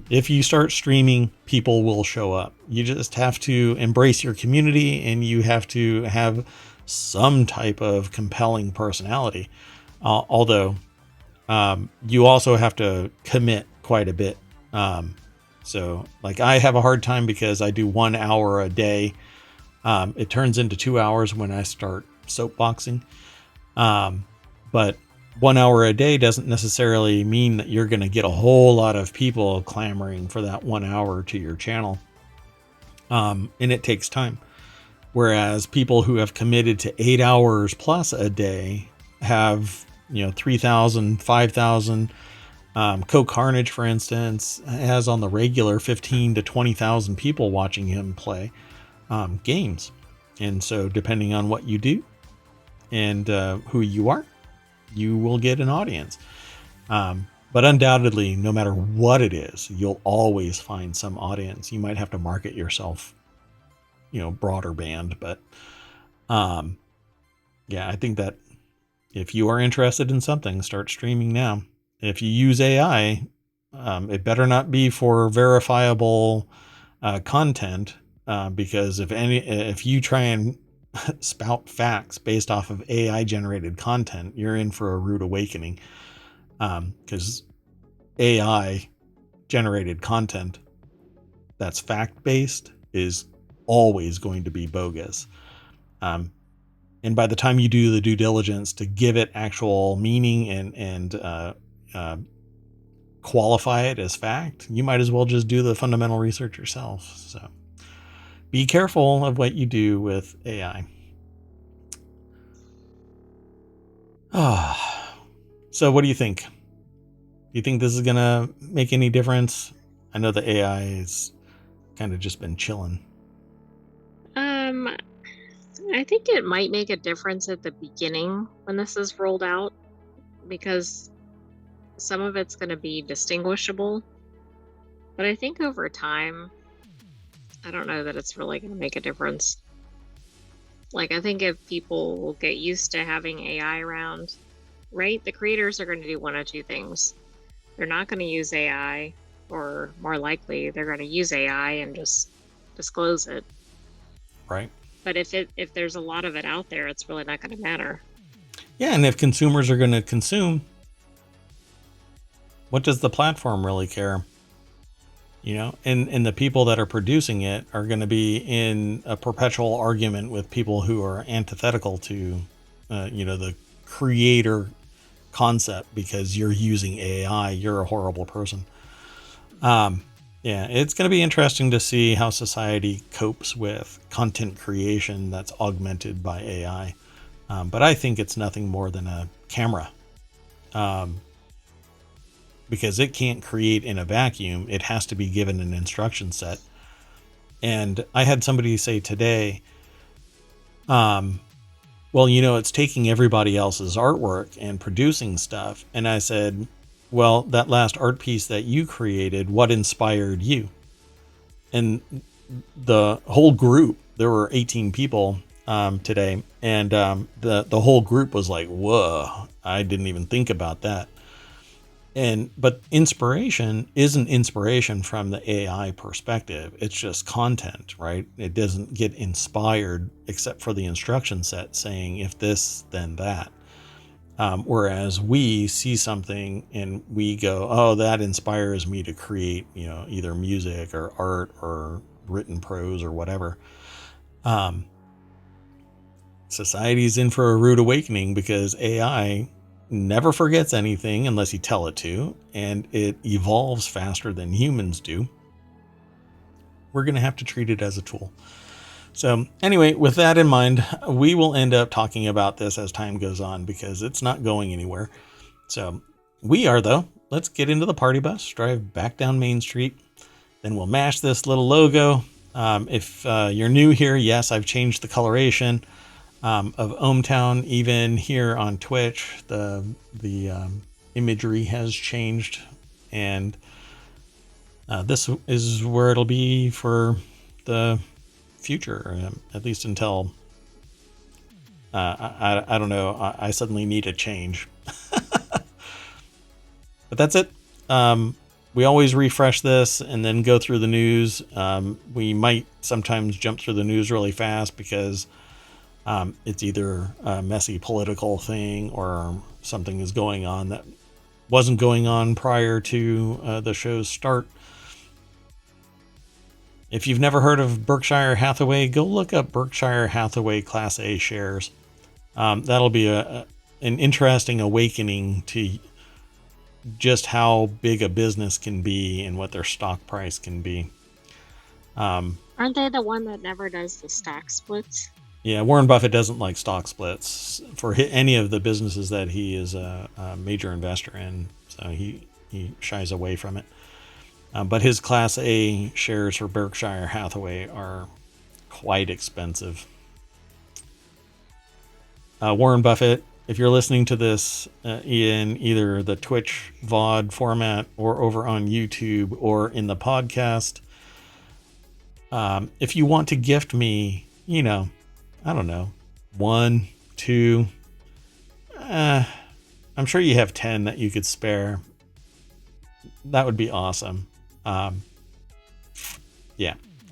If you start streaming, people will show up. You just have to embrace your community, and you have to have some type of compelling personality. Although you also have to commit quite a bit. So like I have a hard time because I do 1 hour a day. It turns into 2 hours when I start soapboxing. But 1 hour a day doesn't necessarily mean that you're going to get a whole lot of people clamoring for that 1 hour to your channel. And it takes time. Whereas people who have committed to 8 hours plus a day have, 3,000, 5,000. Co Carnage, for instance, has on the regular 15 to 20,000 people watching him play games. And so depending on what you do and who you are, you will get an audience. But undoubtedly, no matter what it is, you'll always find some audience. You might have to market yourself, broader band. But yeah, I think that if you are interested in something, start streaming now. If you use AI, it better not be for verifiable content, because if you try and spout facts based off of AI generated content, you're in for a rude awakening. Because AI generated content that's fact based is always going to be bogus. And by the time you do the due diligence to give it actual meaning and qualify it as fact, you might as well just do the fundamental research yourself. So be careful of what you do with AI. So what do you think? Do you think this is going to make any difference? I know the AI has kind of just been chilling. I think it might make a difference at the beginning when this is rolled out, because some of it's going to be distinguishable. But I think over time, I don't know that it's really going to make a difference. Like, I think if people will get used to having AI around, right, the creators are going to do one of two things. They're not going to use AI, or more likely, they're going to use AI and just disclose it. Right. But if there's a lot of it out there, it's really not going to matter. Yeah, and if consumers are going to consume, what does the platform really care? And the people that are producing it are going to be in a perpetual argument with people who are antithetical to, the creator concept, because you're using AI, you're a horrible person. Yeah, it's going to be interesting to see how society copes with content creation that's augmented by AI. But I think it's nothing more than a camera. Because it can't create in a vacuum. It has to be given an instruction set. And I had somebody say today, well, it's taking everybody else's artwork and producing stuff. And I said, well, that last art piece that you created, what inspired you? And the whole group, there were 18 people today, and the whole group was like, whoa, I didn't even think about that. But inspiration isn't inspiration from the AI perspective. It's just content, right? It doesn't get inspired except for the instruction set saying, if this, then that. Whereas we see something and we go, oh, that inspires me to create, either music or art or written prose or whatever. Society's in for a rude awakening because AI never forgets anything unless you tell it to, and it evolves faster than humans do. We're going to have to treat it as a tool. So anyway, with that in mind, we will end up talking about this as time goes on because it's not going anywhere. So we are, though. Let's get into the party bus, drive back down Main Street. Then we'll mash this little logo, If you're new here, yes, I've changed the coloration of ohmTown. Even here on Twitch, the imagery has changed, and this is where it'll be for the future, at least until I don't know. I suddenly need a change, but that's it. We always refresh this and then go through the news. We might sometimes jump through the news really fast because it's either a messy political thing or something is going on that wasn't going on prior to the show's start. If you've never heard of Berkshire Hathaway, go look up Berkshire Hathaway Class A shares. That'll be an interesting awakening to just how big a business can be and what their stock price can be. Aren't they the one that never does the stock splits? Yeah, Warren Buffett doesn't like stock splits for any of the businesses that he is a major investor in, so he shies away from it. But his Class A shares for Berkshire Hathaway are quite expensive. Warren Buffett, if you're listening to this in either the Twitch VOD format or over on YouTube or in the podcast, if you want to gift me, I don't know, 1, 2, I'm sure you have 10 that you could spare. That would be awesome. Yeah,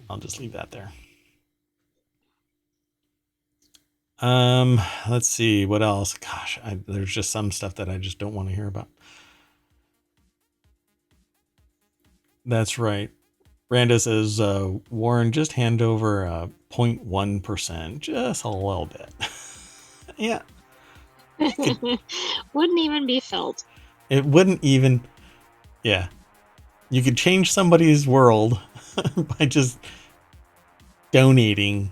I'll just leave that there. Let's see what else. Gosh, there's just some stuff that I just don't want to hear about. That's right. Randa says, Warren, just hand over 0.1%, just a little bit. Yeah. Wouldn't even be felt. It wouldn't even, yeah. You could change somebody's world by just donating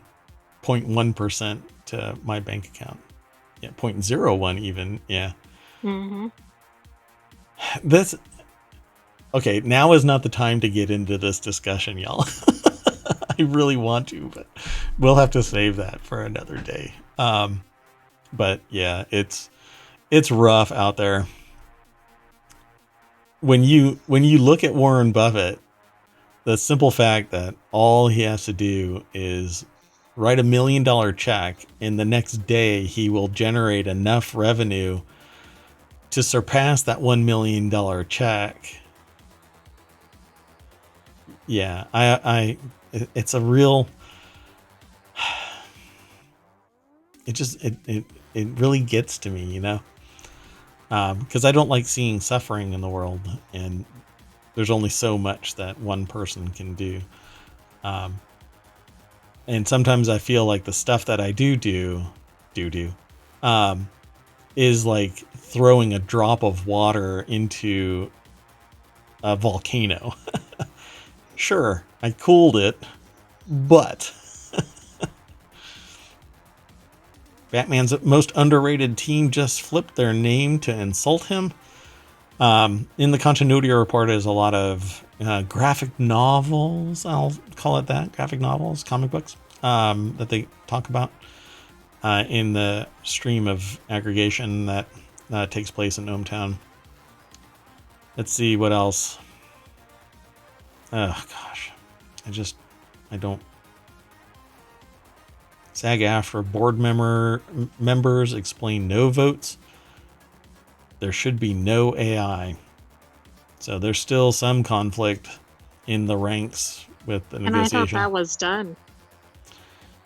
0.1% to my bank account. Yeah, 0.01 even, yeah. Mm-hmm. Okay, now is not the time to get into this discussion, y'all. I really want to, but we'll have to save that for another day. But yeah, it's rough out there. When you look at Warren Buffett, the simple fact that all he has to do is write $1 million check, and the next day he will generate enough revenue to surpass that $1 million check. Yeah, it's a real, it really gets to me, because I don't like seeing suffering in the world, and there's only so much that one person can do. And sometimes I feel like the stuff that I do, is like throwing a drop of water into a volcano. Sure, I cooled it, but Batman's most underrated team just flipped their name to insult him. In the continuity report is a lot of graphic novels, I'll call it that, graphic novels, comic books, that they talk about in the stream of aggregation that takes place in ohmTown. Let's see what else. Oh gosh, I don't. SAG-AFTRA board members explain no votes. There should be no AI. So there's still some conflict in the ranks with the negotiation. And I thought that was done.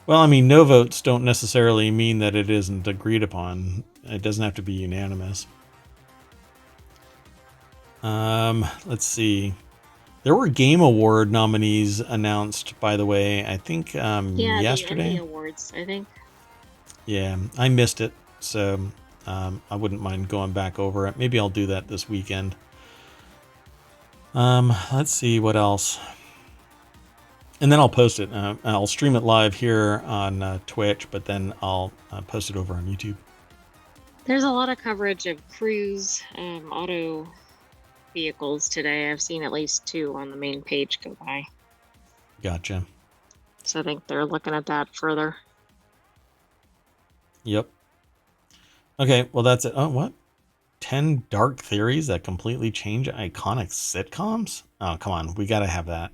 Well, I mean, no votes don't necessarily mean that it isn't agreed upon. It doesn't have to be unanimous. Let's see. There were Game Award nominees announced, by the way, I think yesterday. The Emmy Awards, I think. Yeah, I missed it, so I wouldn't mind going back over it. Maybe I'll do that this weekend. Let's see what else. And then I'll post it. I'll stream it live here on Twitch, but then I'll post it over on YouTube. There's a lot of coverage of cruise auto vehicles today. I've seen at least 2 on the main page go by. Gotcha. So I think they're looking at that further. Yep. Okay, well, that's it. Oh, what? 10 dark theories that completely change iconic sitcoms? Oh, come on. We got to have that.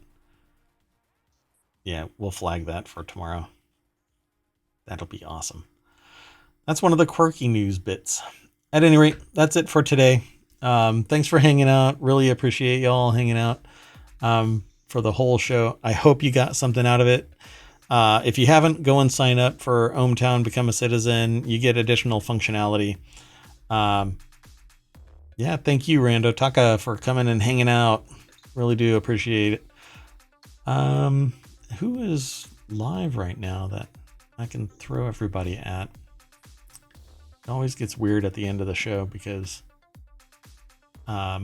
Yeah, we'll flag that for tomorrow. That'll be awesome. That's one of the quirky news bits. At any rate, that's it for today. Thanks for hanging out. Really appreciate y'all hanging out for the whole show. I hope you got something out of it. If you haven't, go and sign up for ohmTown, become a citizen. You get additional functionality. Yeah, thank you, Rando Taka, for coming and hanging out. Really do appreciate it. Who is live right now that I can throw everybody at? It always gets weird at the end of the show because I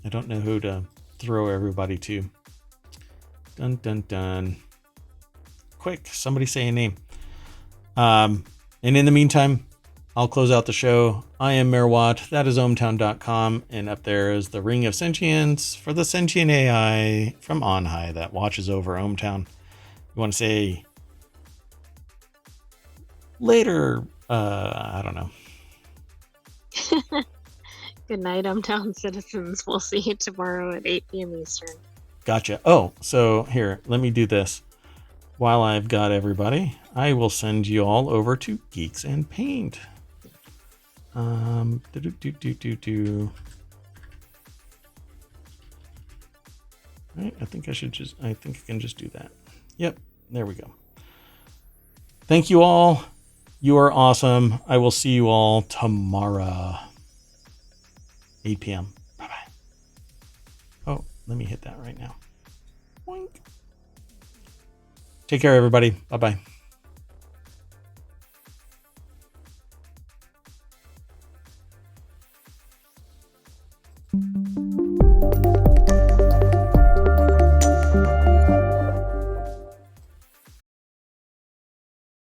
don't know who to throw everybody to. Dun dun dun. Quick, somebody say a name. And in the meantime, I'll close out the show. I am Merwat. That is ohmTown.com. And up there is the Ring of Sentience for the sentient AI from on high that watches over ohmTown. You want to say later? I don't know. Good night, ohmTown citizens. We'll see you tomorrow at 8 p.m. Eastern. Gotcha. Oh, so here, let me do this. While I've got everybody, I will send you all over to Geeks and Paint. Right, I think I can just do that. Yep, there we go. Thank you all. You are awesome. I will see you all tomorrow. 8 p.m. Bye-bye. Oh, let me hit that right now. Boink. Take care, everybody. Bye-bye.